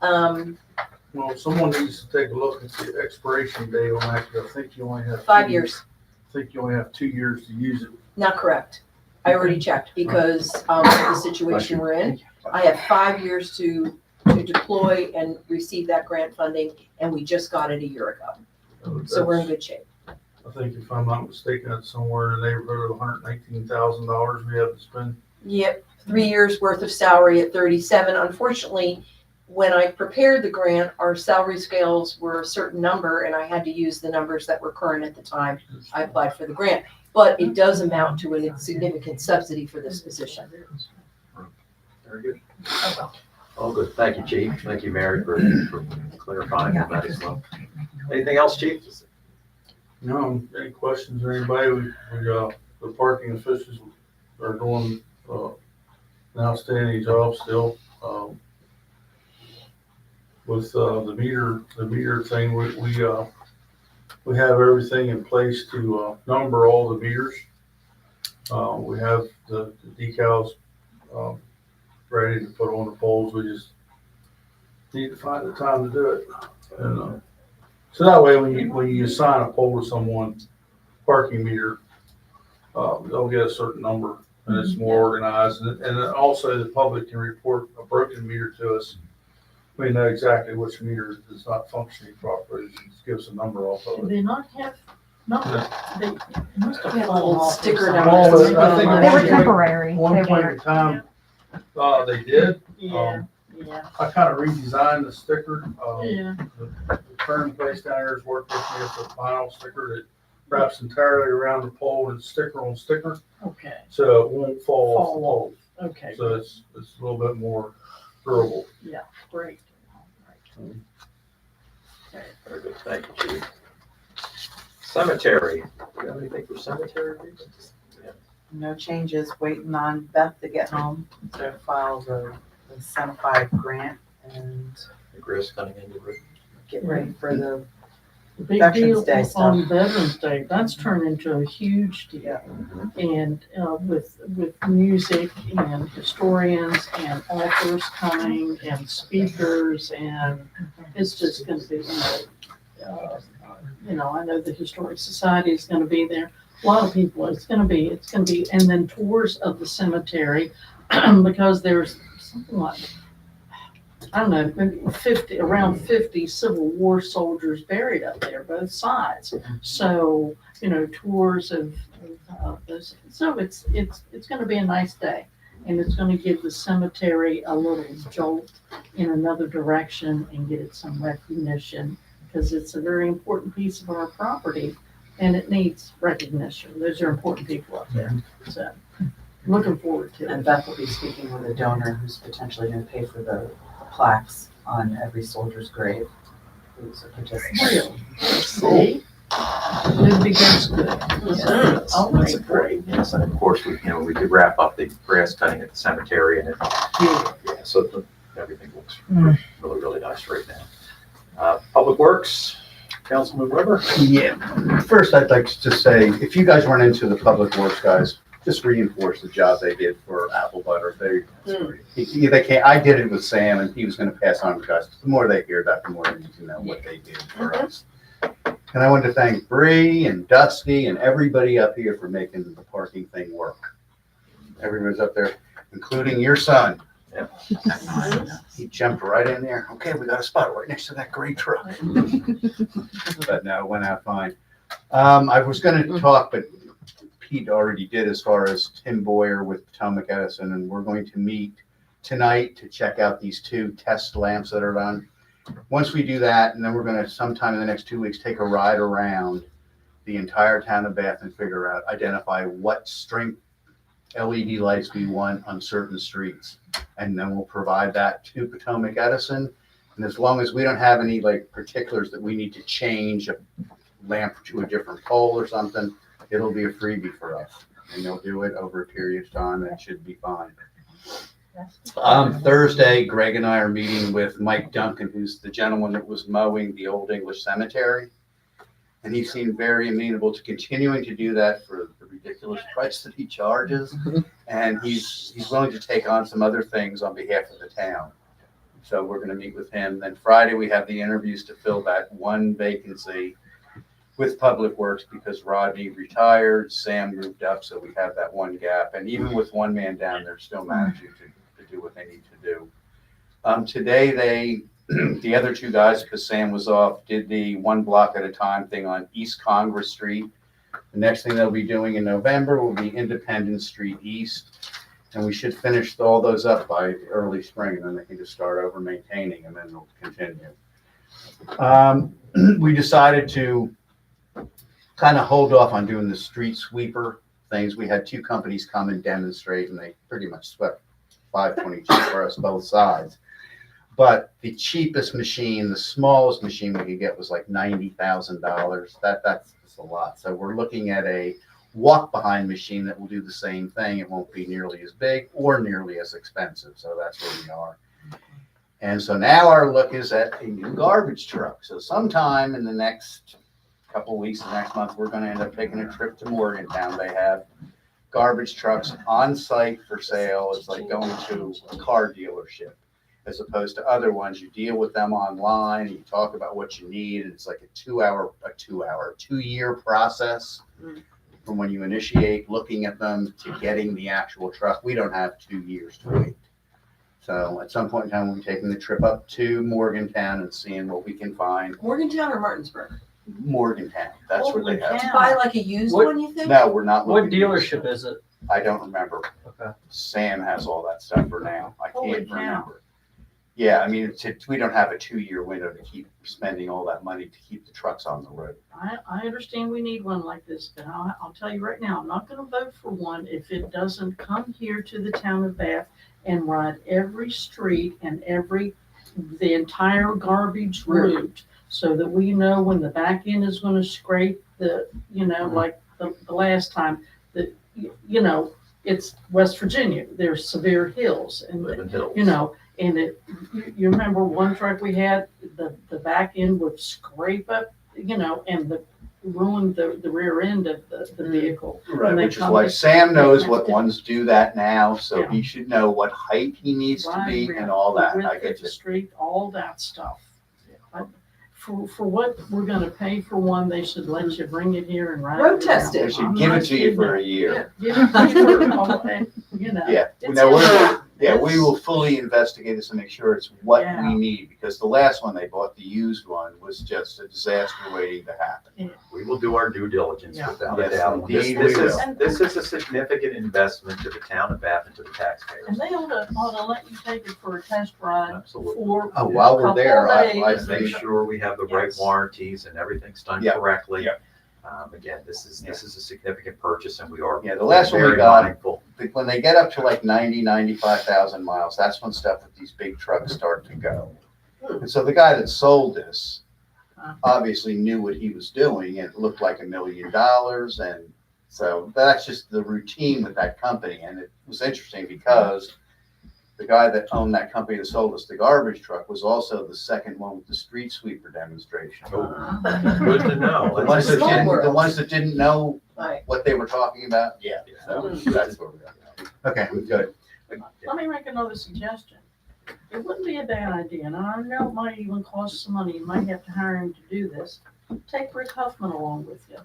Well, someone needs to take a look at the expiration date on that, 'cause I think you only have. 5 years, I think you only have 2 years to use it. not correct. I already checked because, of the situation we're in. I have 5 years to deploy and receive that grant funding, and we just got it a year ago. So we're in good shape. I think if I'm not mistaken, it's somewhere in the neighborhood of $119,000 we have to spend. Yep, 3 years worth of salary at 37. Unfortunately, when I prepared the grant, our salary scales were a certain number and I had to use the numbers that were current at the time I applied for the grant. But it does amount to a significant subsidy for this position. Very good. All good. Thank you, Chief. Thank you, Mary, for clarifying all that as well. Anything else, Chief? No, any questions or anybody? The parking officials are doing, an outstanding job still. With, the meter thing, we have everything in place to, number all the meters. We have the decals, ready to put on the poles. We just need to find the time to do it. And, so that way, when you assign a pole to someone, parking meter, they'll get a certain number and it's more organized. And also the public can report a broken meter to us. We know exactly which meter is not functioning properly. Just give us a number off of Do it. they not have, they must have We have a fallen little off or sticker something. down there. I think at They were one point- temporary. One They point were. in time, they did. Yeah, I kind of redesigned the sticker. yeah. The current place down here has worked with me with the vinyl sticker that wraps entirely around the pole, it's sticker on sticker, Okay, so it won't fall off the Fall pole. okay, So it's a little bit more durable. great. Very good, thank you, Chief. Cemetery, do you have anything for cemetery? No changes, waiting on Beth to get home to file the Centify grant and Chris Cunningham, you get ready for the, The big Veterans deal Day on Veterans Day, that's turned into a huge deal. And with music and historians and authors coming and speakers, and it's just gonna be, I know the Historic Society is gonna be there. A lot of people, it's gonna be, and then tours of the cemetery, because there's something like, I don't know, maybe around 50 Civil War soldiers buried up there, both sides. So, tours of those. So it's going to be a nice day, and it's going to give the cemetery a little jolt in another direction and get it some recognition, because it's a very important piece of our property, and it needs recognition. Those are important people up there. So, looking forward to and it. Beth will be speaking with a donor who's potentially gonna pay for the plaques on every soldier's grave who's a participant. Really? See? Good begins good. That's Always great, yes, and of course, we could wrap up the grass cutting at the cemetery and so everything looks really, really nice right now. Public Works, Councilman Weber? Yeah, first I'd like to just say, if you guys run into the Public Works guys, just reinforce the job they did for Apple Butter. They can't, I did it with Sam and he was gonna pass on to guys. The more they hear about, the more they need to know what they did for us. And I wanted to thank Bree and Dusty and everybody up here for making the parking thing work. Everybody's up there, including your son. He jumped right in there. Okay, we got a spot right next to that gray truck. But no, it went out fine. I was gonna talk, but Pete already did, as far as Tim Boyer with Potomac Edison, and we're going to meet tonight to check out these 2 test lamps that are done. Once we do that, and then we're gonna sometime in the next 2 weeks take a ride around the entire town of Bath and identify what strength LED lights we want on certain streets, and then we'll provide that to Potomac Edison. And as long as we don't have any particulars that we need to change a lamp to a different pole or something, it'll be a freebie for us, and they'll do it over a period of time, and it should be fine. Thursday, Greg and I are meeting with Mike Duncan, who's the gentleman that was mowing the Old English Cemetery. And he seemed very amenable to continuing to do that for the ridiculous price that he charges. And he's willing to take on some other things on behalf of the town. So we're gonna meet with him. Then Friday, we have the interviews to fill that one vacancy with Public Works, because Rodney retired, Sam moved up, so we have that one gap. And even with one man down, they're still managing to do what they need to do. Today, the other 2 guys, because Sam was off, did the 1 block at a time thing on East Congress Street. The next thing they'll be doing in November will be Independence Street East. And we should finish all those up by early spring, and then they can just start over maintaining, and then they'll continue. We decided to kind of hold off on doing the street sweeper things. We had 2 companies come and demonstrate, and they pretty much swept 522 for us both sides. But the cheapest machine, the smallest machine we could get was like $90,000. That's a lot. So we're looking at a walk-behind machine that will do the same thing. It won't be nearly as big or nearly as expensive. So that's where we are. And so now our look is at a new garbage truck. So sometime in the next couple of weeks, next month, we're going to end up taking a trip to Morgantown. They have garbage trucks on site for sale. It's like going to a car dealership, as opposed to other ones. You deal with them online, you talk about what you need, and it's like a 2-year process from when you initiate looking at them to getting the actual truck. We don't have 2 years to wait. So at some point in time, we'll be taking the trip up to Morgantown and seeing what we can find. Morgantown or Martinsburg? Morgantown, that's where they have. To buy like a used What- one, you think? No, we're not. What looking- dealership is it? I don't remember. Okay. Sam has all that stuff for now. I Holy can't cow. remember. Yeah, I mean, we don't have a 2-year window to keep spending all that money to keep the trucks on the road. I understand we need one like this, but I'll tell you right now, I'm not gonna vote for one if it doesn't come here to the town of Bath and ride every street and the entire garbage route, so that we know when the back end is gonna scrape like the last time, that, it's West Virginia, there's severe hills and, Living hills. and you remember one truck we had, the back end would scrape up, and ruin the rear end of the vehicle. Right, And they which is come why with- Sam knows they what have to- ones do that now, so Yeah. he should know what height he needs to be and all that. Width I of get the you. street, all that stuff. For what we're gonna pay for one, they should let you bring it here and ride it Road test around. it. They should I'm give not it to you for a kidding. year. Give it to you for all- Yeah, It's no, in there. we will fully investigate this and make sure it's what Yeah. we need, because the last one they bought, the used one, was just a disaster waiting to happen. We will do our due diligence Yeah. without a Yes, doubt. This, indeed this we is, will. this is a significant investment to the town of Bath and to the taxpayers. And they ought to let you take it for a test ride Absolutely. for. Oh, while we're couple there, I days. Make sure we have the right Yes. warranties and everything's done Yeah. correctly. Yeah. Again, this is a significant purchase and we are Yeah, the last one we very got- mindful. When they get up to like 95,000 miles, that's when stuff with these big trucks start to go. And so the guy that sold this obviously knew what he was doing. It looked like $1 million. And so that's just the routine with that company. And it was interesting because the guy that owned that company that sold us the garbage truck was also the second one with the street sweeper demonstration. Good to know. The ones that Small didn't, the world. ones that didn't know Right. what they were talking about, yeah. So that's where we are. Okay, good. Let me make another suggestion. It wouldn't be a bad idea, and I know it might even cost some money, you might have to hire him to do this. Take Rick Huffman along with you.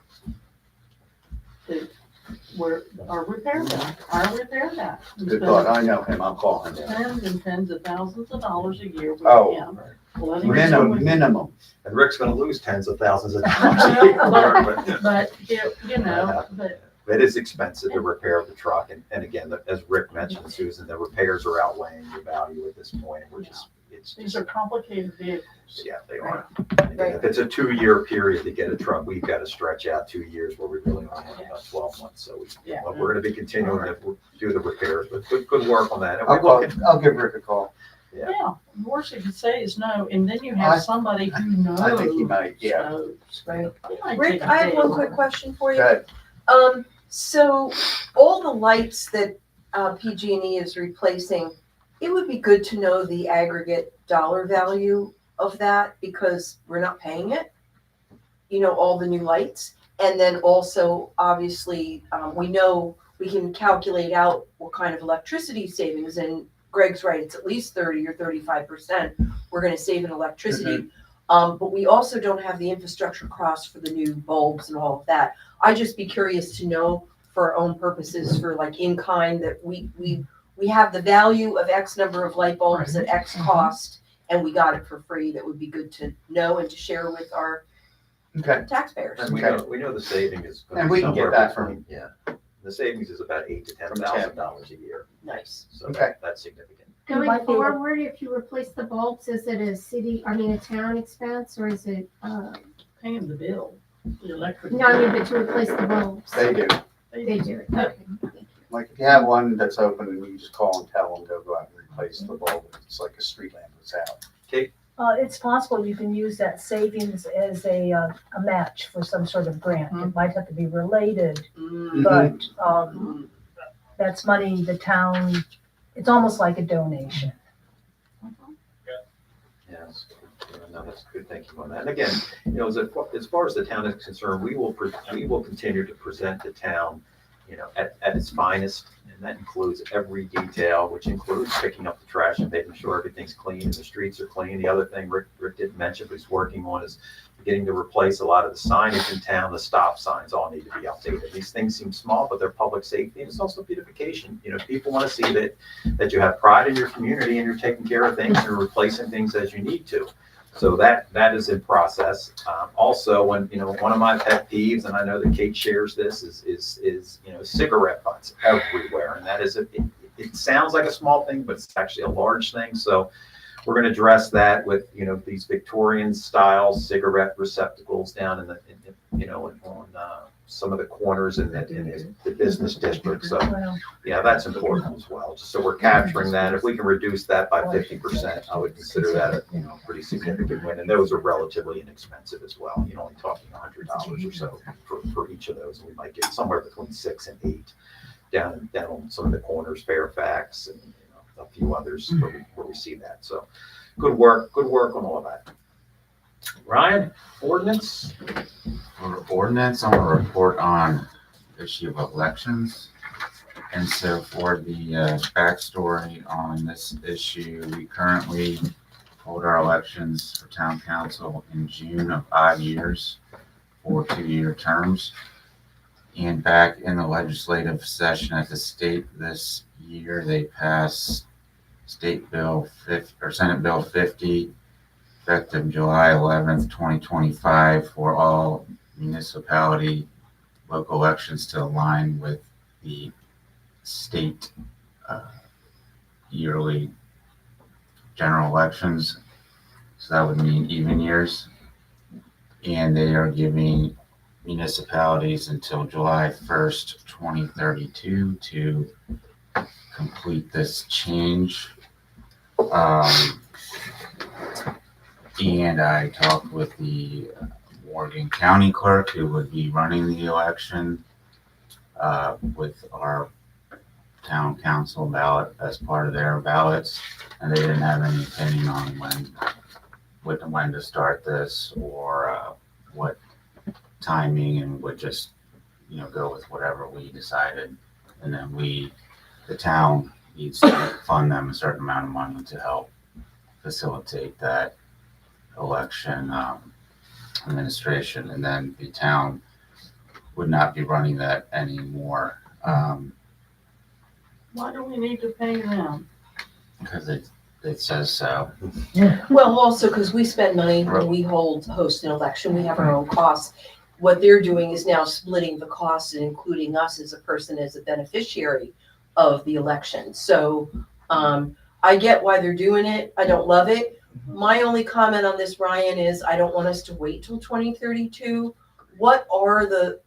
Our repair guy. Good thought. I know him. I'll call him. Tens and tens of thousands of dollars a year with Oh. him. Let him do what- Minimum. And Rick's gonna lose tens of thousands of dollars a year. But But, but it is expensive to repair the truck. And again, as Rick mentioned, Susan, the repairs are outweighing the value at this point. We're just, it's these just, are complicated vehicles. yeah, they are. And again, if it's a 2-year period to get a truck, we've got to stretch out 2 years where we really only have about 12 months. So Yeah. we're gonna be continuing to do the repairs, but good work on that. And we will I'll give Rick a call. Yeah. Yeah, the worst you could say is no, and then you I- have somebody who knows. I think he might, yeah. knows. Right. He might Rick, take a I have day one to quick learn. question for you. Good. So all the lights that PG&E is replacing, it would be good to know the aggregate dollar value of that because we're not paying it. All the new lights. And then also, obviously, we know we can calculate out what kind of electricity savings, and Greg's right, it's at least 30 or 35% we're gonna save in electricity. But we also don't have the infrastructure costs for the new bulbs and all of that. I'd just be curious to know for our own purposes, for like in kind, that we have the value of X number of light bulbs at X cost, and we got it for free. That would be good to know and to share with our Okay. taxpayers. And we know the saving is. gonna And be we can get somewhere that from- between- Yeah, the savings is about $8,000 to $10,000 a year. Nice. So Okay. that's significant. You Going might be able- forward, if you replace the bulbs, is it a town expense, or is it, Paying the bill, the electric. no, I mean, but to replace the bulbs? They do. They do it, okay. Thank you. Like if you have one that's open and you just call and tell them, go out and replace the bulb. It's like a street lamp that's out. It's possible you can use that savings as a match for some sort of grant. It might have to be related, but, that's money the town, it's almost like a donation. Yes, no, that's good thinking on that. And again, as far as the town is concerned, we will continue to present the town, at its finest. And that includes every detail, which includes picking up the trash and making sure everything's clean and the streets are clean. The other thing Rick didn't mention, but he's working on is beginning to replace a lot of the signage in town. The stop signs all need to be updated. These things seem small, but they're public safety, and it's also beautification. People want to see that you have pride in your community and you're taking care of things and you're replacing things as you need to. So that is in process. Also, when one of my pet peeves, and I know that Kate shares this, is cigarette butts everywhere, and that is it sounds like a small thing, but it's actually a large thing. So we're gonna address that with, these Victorian style cigarette receptacles down in the, on, some of the corners in the business district. So, yeah, that's important as well. Just so we're capturing that. If we can reduce that by 50%, I would consider that a, pretty significant win. And those are relatively inexpensive as well. You're only talking $100 or so for each of those. And we might get somewhere between 6 and 8 down on some of the corners, Fairfax and a few others where we see that. So good work on all of that. Ryan, ordinance? For ordinance, I'm gonna report on issue of elections. And so for the backstory on this issue, we currently hold our elections for town council in June of odd years for 2-year terms. And back in the legislative session at the state this year, they passed Senate Bill 50, effective July 11th, 2025, for all municipality local elections to align with the state yearly general elections. So that would mean even years. And they are giving municipalities until July 1st, 2032 to complete this change. And I talked with the Morgan County clerk who would be running the election with our town council ballot as part of their ballots. And they didn't have any opinion on when to start this or what timing, and would just, go with whatever we decided. And then the town needs to fund them a certain amount of money to help facilitate that election administration, and then the town would not be running that anymore Why do we need to pay them? because it says so. Well, also because we spend money when we host an election, we have our own costs. What they're doing is now splitting the costs and including us as a person as a beneficiary of the election. So I get why they're doing it. I don't love it. My only comment on this, Ryan, is I don't want us to wait till 2032. What are the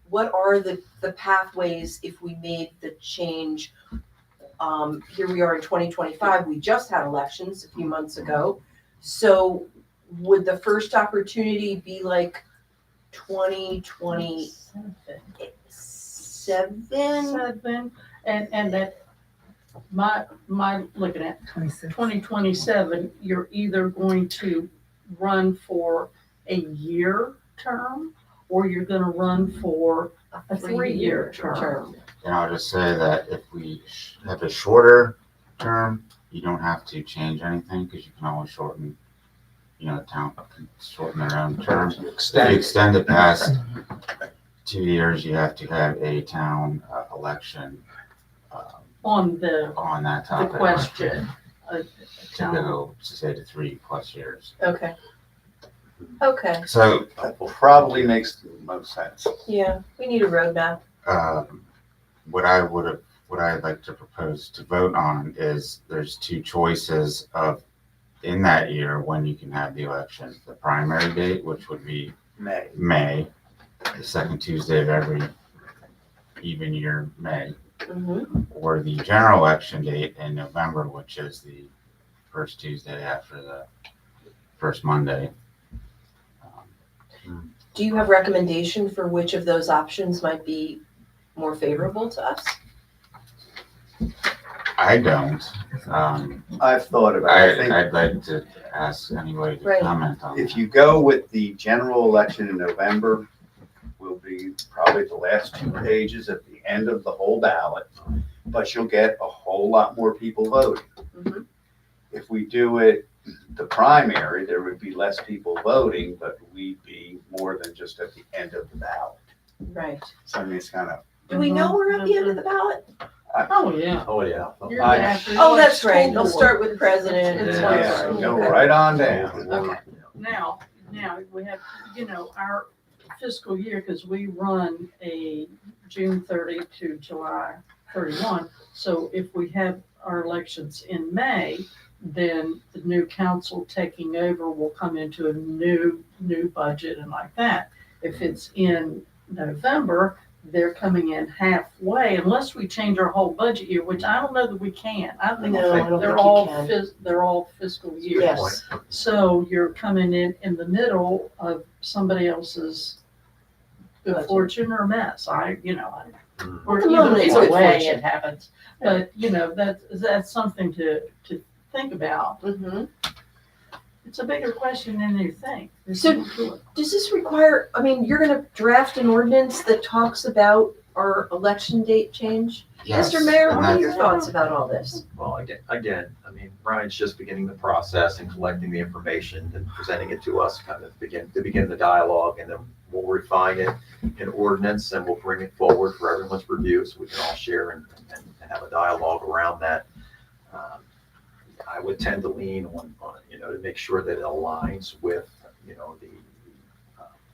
pathways if we made the change? Here we are in 2025. We just had elections a few months ago. So would the first opportunity be like 2027? And that my looking at 2027, you're either going to run for a year term or you're going to run for a 3-year term. And I'll just say that if we have a shorter term, you don't have to change anything because you can always shorten, town can shorten their own term. If you extend it past 2 years, you have to have a town election On that the topic. question. To go, say, to 3+ years. Okay. So That probably makes the most sense. Yeah, we need a roadmap. what I'd like to propose to vote on is there's 2 choices of in that year when you can have the election. The primary date, which would be May, the second Tuesday of every even year, May, or the general election date in November, which is the first Tuesday after the first Monday. Do you have recommendation for which of those options might be more favorable to us? I don't. I've thought about it. I'd like to ask anybody to comment on If you go with the general election in November, will be probably the last 2 pages at the end of the whole ballot, but you'll get a whole lot more people voting. If we do it the primary, there would be less people voting, but we'd be more than just at the end of the ballot. Right. So I mean, it's kind of. Do we know we're at the end of the ballot? Oh, yeah. Oh, yeah. Oh, that's right. They'll start with president. Yeah, go right on down. Okay. Now we have, our fiscal year, because we run a June 30 to July 31. So if we have our elections in May, then the new council taking over will come into a new budget and like that. If it's in November, they're coming in halfway, unless we change our whole budget year, which I don't know that we can. I think No, I don't they're think you all can. they're all fiscal years. Yes. So you're coming in the middle of somebody else's good Budget. fortune or mess. Or At the either, moment, it's either good way fortune. it happens. But, that's something to think about. Mm-hmm. It's a bigger question than you think. So- Does this require, I mean, you're gonna draft an ordinance that talks about our election date change? Yes, Mr. Mayor, and what are that's- your thoughts about all this? Well, again, I mean, Brian's just beginning the process and collecting the information and presenting it to us, kind of begin the dialogue, and then we'll refine it in ordinance and we'll bring it forward for everyone's review so we can all share and have a dialogue around that. I would tend to lean on, to make sure that it aligns with,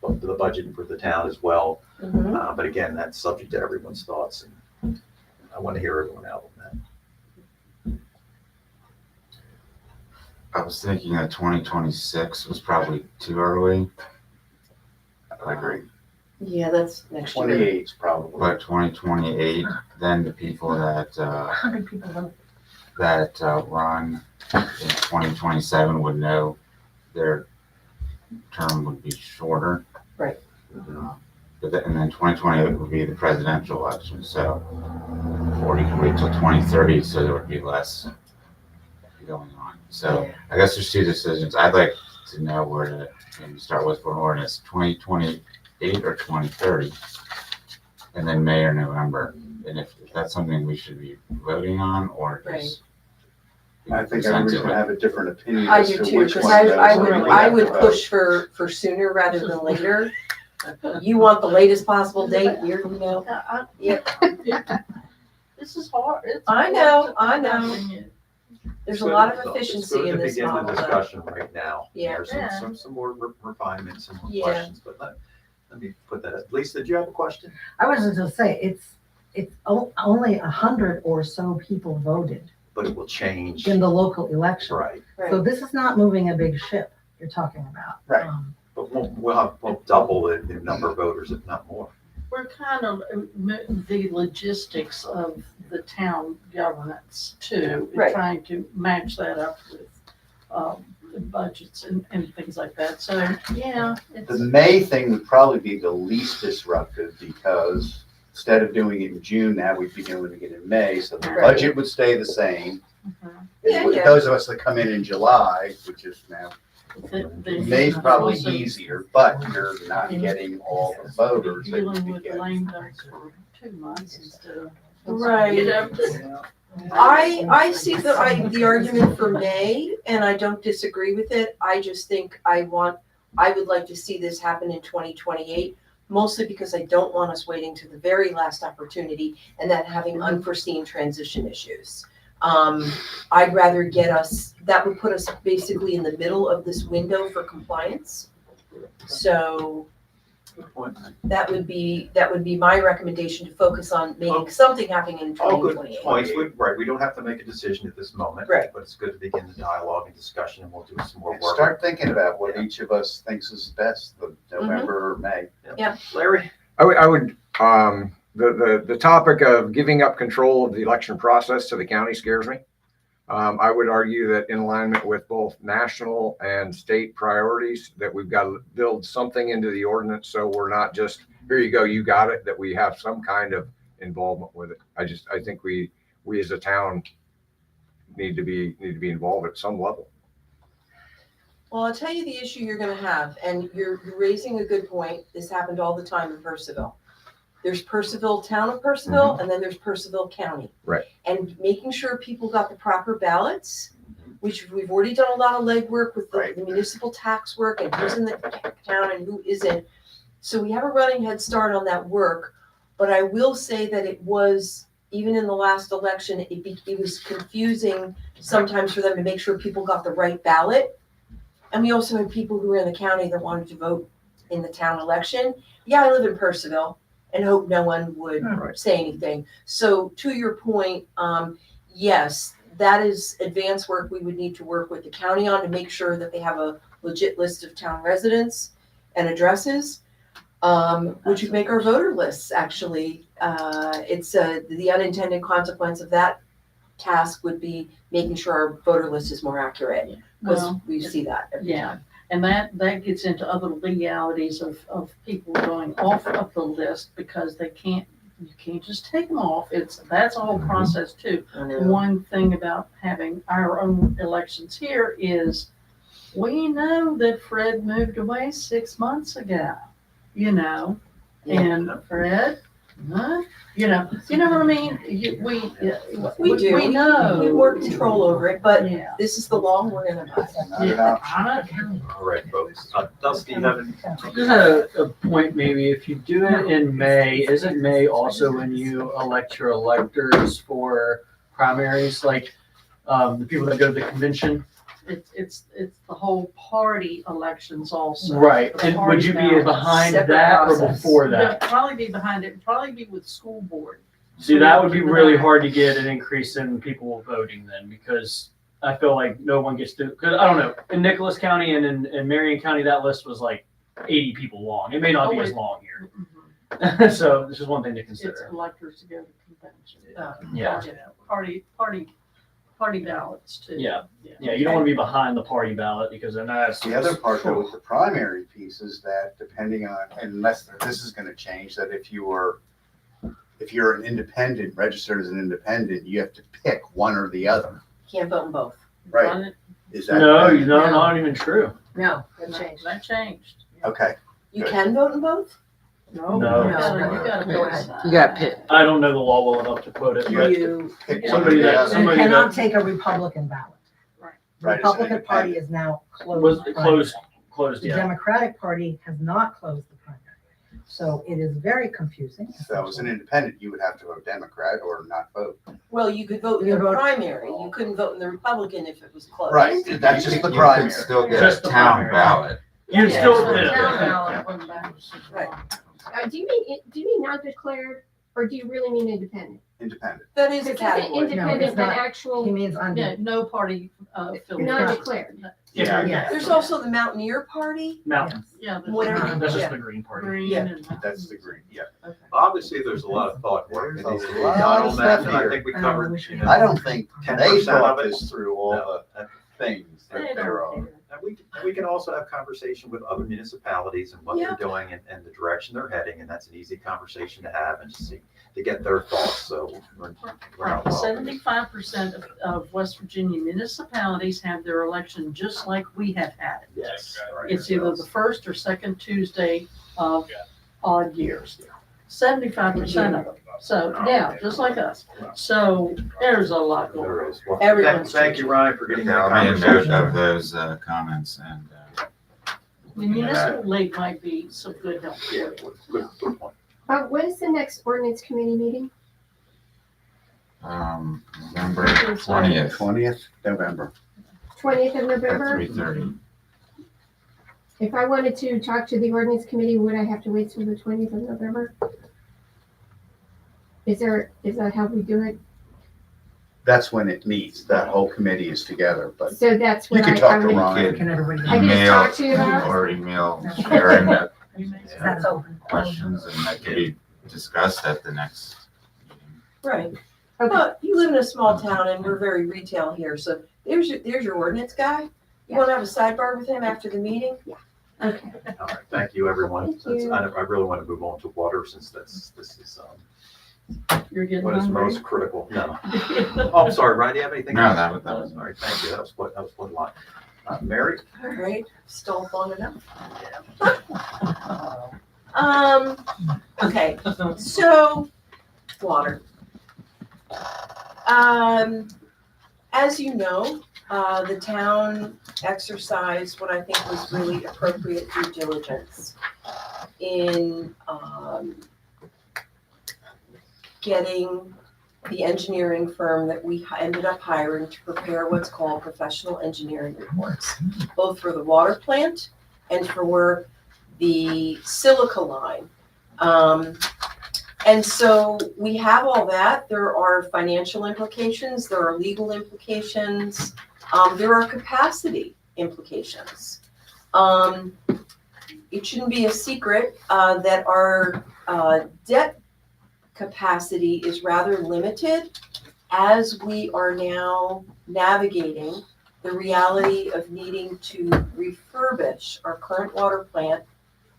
the budget for the town as well. Mhm. But again, that's subject to everyone's thoughts, and I want to hear everyone out on that. I was thinking that 2026 was probably too early. I agree. Yeah, that's next year. 28's probably. But 2028, then the people that, 100 people vote. that run in 2027 would know their term would be shorter. Right. And then 2028 would be the presidential election, so, or you can wait till 2030, so there would be less going on. So I guess there's two decisions. I'd like to know where to maybe start with for an ordinance, 2028 or 2030, and then May or November. And if that's something we should be voting on, or just. I think everybody's gonna have a different opinion I as do to too, which because one I goes. I would push for sooner rather than later. You want the latest possible date, This is hard. It's I know, I know. know. There's a lot of It's efficiency good in to this begin model the though. discussion right now. Yeah. There's some more refinements, some more Yeah. questions, but let me put that. Lisa, did you have a question? I was just gonna say, it's only 100 or so people voted But it will change. in the local election. Right, So this is not moving a big ship you're talking about. Right. but we'll double the number of voters, if not more. We're kind of the logistics of the town governance too, Right. trying to match that up with the budgets and things like that. So, yeah, The it's, May thing would probably be the least disruptive because instead of doing it in June, now we'd be doing it in May, so the Right. budget would stay the same. Mhm. Yeah, And yeah. those of us that come in July, which is now, May's probably also easier, but you're not getting all the voters that dealing you with get. lame ducks for 2 months instead of. Right. I see the argument for May, and I don't disagree with it. I just think I would like to see this happen in 2028, mostly because I don't want us waiting to the very last opportunity and then having unforeseen transition issues. I'd rather that would put us basically in the middle of this window for compliance. So Good point. that would be my recommendation, to focus on making something happen in All good 2028. points. Right, we don't have to make a decision at this moment. Right. But it's good to begin the dialogue and discussion, and we'll do some more work. Start thinking about what each of us thinks is best, the November or May. Yeah. Larry? I would, the topic of giving up control of the election process to the county scares me. I would argue that in alignment with both national and state priorities, that we've got to build something into the ordinance so we're not just, here you go, you got it, that we have some kind of involvement with it. I think we as a town need to be involved at some level. Well, I'll tell you the issue you're gonna have, and you're raising a good point. This happened all the time in Percival. There's Percival, town of Percival, and then there's Percival County. Right. And making sure people got the proper ballots, which we've already done a lot of legwork with the municipal tax work and who's in the town and who isn't. So we have a running head start on that work, but I will say that it was, even in the last election, it was confusing sometimes for them to make sure people got the right ballot. And we also had people who were in the county that wanted to vote in the town election. Yeah, I live in Percival and hope no one would say anything. So to your point, yes, that is advanced work we would need to work with the county on to make sure that they have a legit list of town residents and addresses, which would make our voter lists actually. It's the unintended consequence of that task would be making sure our voter list is more accurate, because Well, we see that every yeah. time. And that gets into other legalities of people going off of the list because you can't just take them off. That's a whole process too. I know. One thing about having our own elections here is we know that Fred moved away 6 months ago, and Fred, huh? You know what I mean? We do. We know. We have more control over it, but Yeah. this is the law we're gonna buy. Not an option. All right, folks. Dusty, you have any? Just a point maybe, if you do it in May, isn't May also when you elect your electors for primaries, like, the people that go to the convention? It's the whole party elections also. Right, The and would party you be ballot. behind Separate that or process. before They'll that? probably be behind it, probably be with school board. See, that would be really hard to get an increase in people voting then, because I feel like no one gets to, because I don't know, in Nicholas County and in Marion County, that list was like 80 people long. It may not be as long here. Mhm. So this is one thing to It's consider. electors to go to convention. Yeah. Party ballots too. Yeah. Yeah, you don't want to be behind the party ballot because then that's. The other part though with the primary piece is that depending on, unless this is gonna change, that if you're an independent, registered as an independent, you have to pick one or the other, Can't vote in both. right? Is that? No, not even true. No, That changed. Okay, You Good. can vote in both? No, No. you gotta go inside. You got pit. I don't know the law well enough to quote it, You but You, pick one or somebody the that, other. You somebody cannot that take a Republican ballot. Right, The it's an Republican Party independent. is now was closed. closed, The yeah. Democratic Party has not closed the primary. So it is very confusing. If that was an independent, you would have to vote Democrat or not vote. well, you could vote in You the vote- primary. You couldn't vote in the Republican if it was closed. Right, that's just the You primary. could still get Just a the town primary. ballot. You Yeah, still, so the yeah. town ballot went back. Right. Do you mean not declared, or do you really mean independent? Independent. That is a It says category. independent, it's but not. He actual, means under. Yeah, no party affiliation. not declared. Yeah. Yes. There's also the Mountaineer Party, Mountain. Yeah. the- Whatever. That's Yeah. just the Green Party. Green Yeah. and. That's the green, yeah. Obviously, there's a lot of thought work that There's needs a to be lot done of on that, stuff and I here. think we Oh, covered, we should- I don't think 10% they thought of it. this through all No. the things They that don't there are. care. And we can also have conversation with other municipalities and what Yeah. they're doing and the direction they're heading, and that's an easy conversation to have and just see, to get their thoughts, so we're not. 75% of West Virginia municipalities have their election just like we have had it. Yes. right. It's either the first or second Tuesday of odd years. 75% of them. So, yeah, just like us. So there's a lot going There on. is. Well, Everyone's thank you, Ryan, for getting that I'll make a note conversation. of those comments and, The municipal league might be some good help. Yeah, good point. When is the next ordinance committee meeting? November 20th 20th November. 20th of at November? 3:30. If I wanted to talk to the ordinance committee, would I have to wait till the 20th of November? Is that how we do it? That's when it meets. That whole committee is together, but So that's you what can I talk to would. Ron. Can everybody? I can just Email talk to you about it? or email Sharon that That's open. questions and that could be discussed at the next meeting. Right. Okay. But you live in a small town and we're very retail here, so there's your ordinance guy. You wanna have a sidebar with him after the meeting? Okay. All right, thank you, everyone. Thank you. I really want to move on to water since this is, You're getting what is hungry? most critical. No. Oh, I'm sorry, Ryan, do you have anything? No, that was All right, thank you. That was one line. Mary? All right, stalled long enough. Okay, so, water. As you know, the town exercised what I think was really appropriate due diligence in, getting the engineering firm that we ended up hiring to prepare what's called professional engineering reports, both for the water plant and for the silica line. And so we have all that. There are financial implications, there are legal implications, there are capacity implications. It shouldn't be a secret that our debt capacity is rather limited as we are now navigating the reality of needing to refurbish our current water plant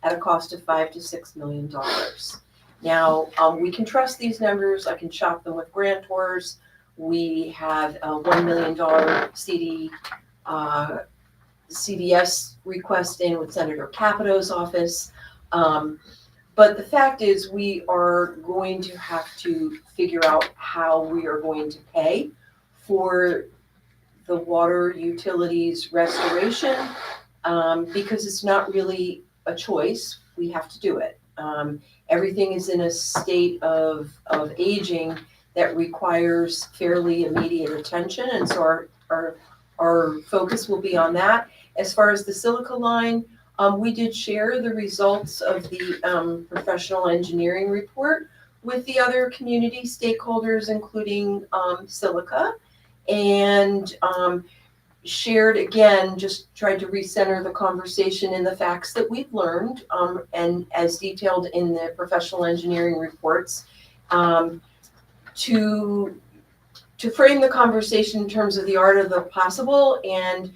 at a cost of $5 to $6 million. Now, we can trust these numbers. I can shop them with grantors. We have a $1 million CDS request in with Senator Capito's office. But the fact is, we are going to have to figure out how we are going to pay for the water utilities restoration, because it's not really a choice. We have to do it. Everything is in a state of aging that requires fairly immediate attention, and so our focus will be on that. As far as the silica line, we did share the results of the professional engineering report with the other community stakeholders, including Silica, and shared again, just tried to recenter the conversation in the facts that we've learned, and as detailed in the professional engineering reports, to frame the conversation in terms of the art of the possible. And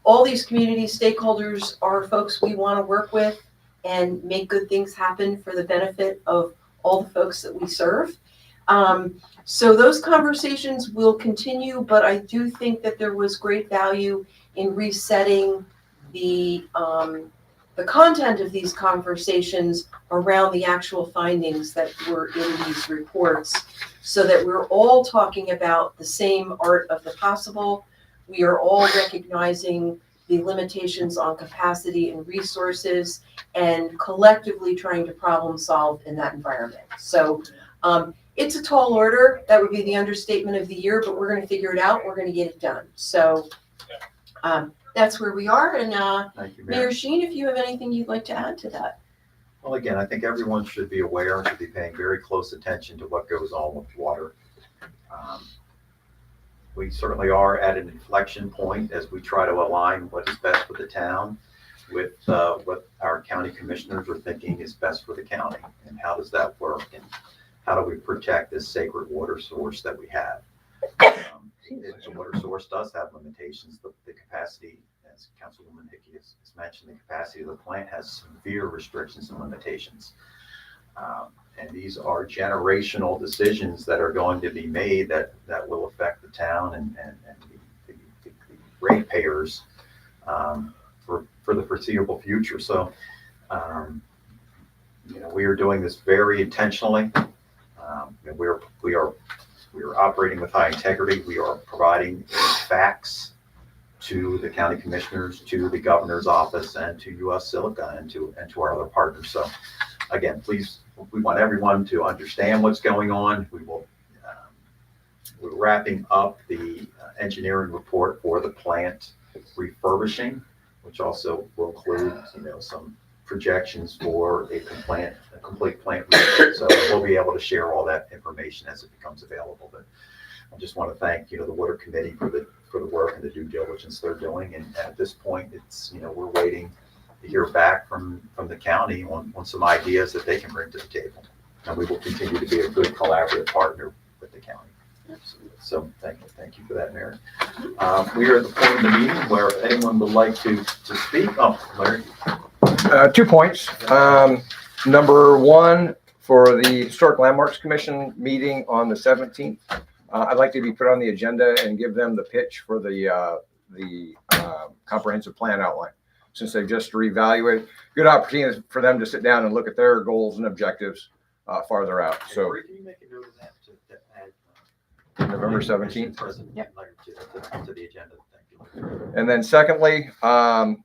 all these community stakeholders are folks we want to work with and make good things happen for the benefit of all the folks that we serve. So those conversations will continue, but I do think that there was great value in resetting the content of these conversations around the actual findings that were in these reports, so that we're all talking about the same art of the possible. We are all recognizing the limitations on capacity and resources and collectively trying to problem solve in that environment. So it's a tall order. That would be the understatement of the year, but we're going to figure it out. We're going to get it done. So that's where we are. And Thank you, Mayor Sheen, if you have anything you'd like to add to that. Well, again, I think everyone should be aware and should be paying very close attention to what goes on with water. We certainly are at an inflection point as we try to align what is best for the town with what our county commissioners are thinking is best for the county. And how does that work? And how do we protect this sacred water source that we have? The water source does have limitations. The capacity, as Councilwoman Hickey has mentioned, the capacity of the plant has severe restrictions and limitations. And these are generational decisions that are going to be made that will affect the town and the ratepayers for the foreseeable future. So, we are doing this very intentionally. We are operating with high integrity. We are providing facts to the county commissioners, to the governor's office, and to US Silica, and to our other partners. So again, please, we want everyone to understand what's going on. We're wrapping up the engineering report for the plant refurbishing, which also will include, some projections for a complete plant refit. So we'll be able to share all that information as it becomes available. But I just want to thank, the Water Committee for the work and the due diligence they're doing. And at this point, it's, we're waiting to hear back from the county on some ideas that they can bring to the table. And we will continue to be a good collaborative partner with the county. So thank you for that, Mary. We are at the point of the meeting where anyone would like to speak. Oh, Larry. 2 points. Number one, for the Historic Landmarks Commission meeting on the 17th, I'd like to be put on the agenda and give them the pitch for the comprehensive plan outline, since they've just reevaluated. Good opportunity for them to sit down and look at their goals and objectives farther out. So Can you make a note of that to add November 17th. Yep. To the agenda? Thank you. And then secondly,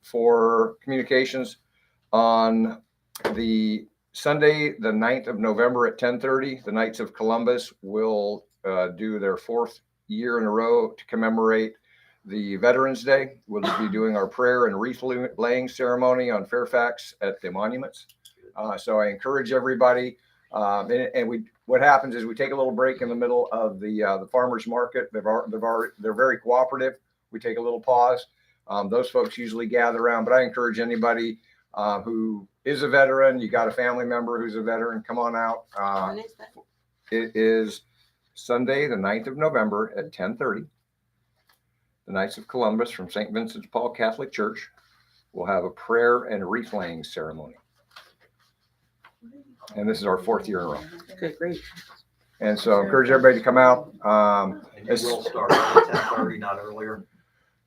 for communications, on the Sunday, the 9th of November at 10:30, the Knights of Columbus will do their 4th year in a row to commemorate the Veterans Day. We'll be doing our prayer and wreath laying ceremony on Fairfax at the monuments. So I encourage everybody What happens is we take a little break in the middle of the farmer's market. They're very cooperative. We take a little pause. Those folks usually gather around, but I encourage anybody who is a veteran, you got a family member who's a veteran, come on out. When is that? It is Sunday, the 9th of November at 10:30. The Knights of Columbus from St. Vincent de Paul Catholic Church will have a prayer and wreath laying ceremony. And this is our 4th year in a row. Okay, great. And so I encourage everybody to come out. And it will start at 10:30, not earlier.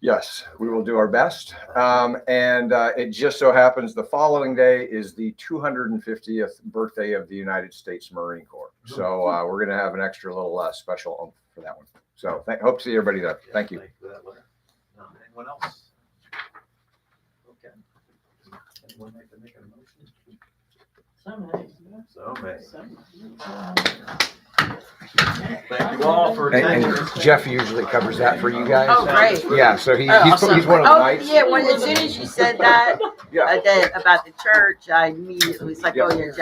Yes, we will do our best. It just so happens the following day is the 250th birthday of the United States Marine Corps. So we're going to have an extra little special oomph for that one. So hope to see everybody there. Thank you. Thank you for that, Larry. Anyone else? Okay. Anyone like to make a motion? So thank you all for attending. Jeff usually covers that for you guys. Oh, great. Yeah, so he's one of the Oh, knights. yeah, when as soon as you said that, Yeah. about the church, I immediately was like, oh, yeah, Jeff.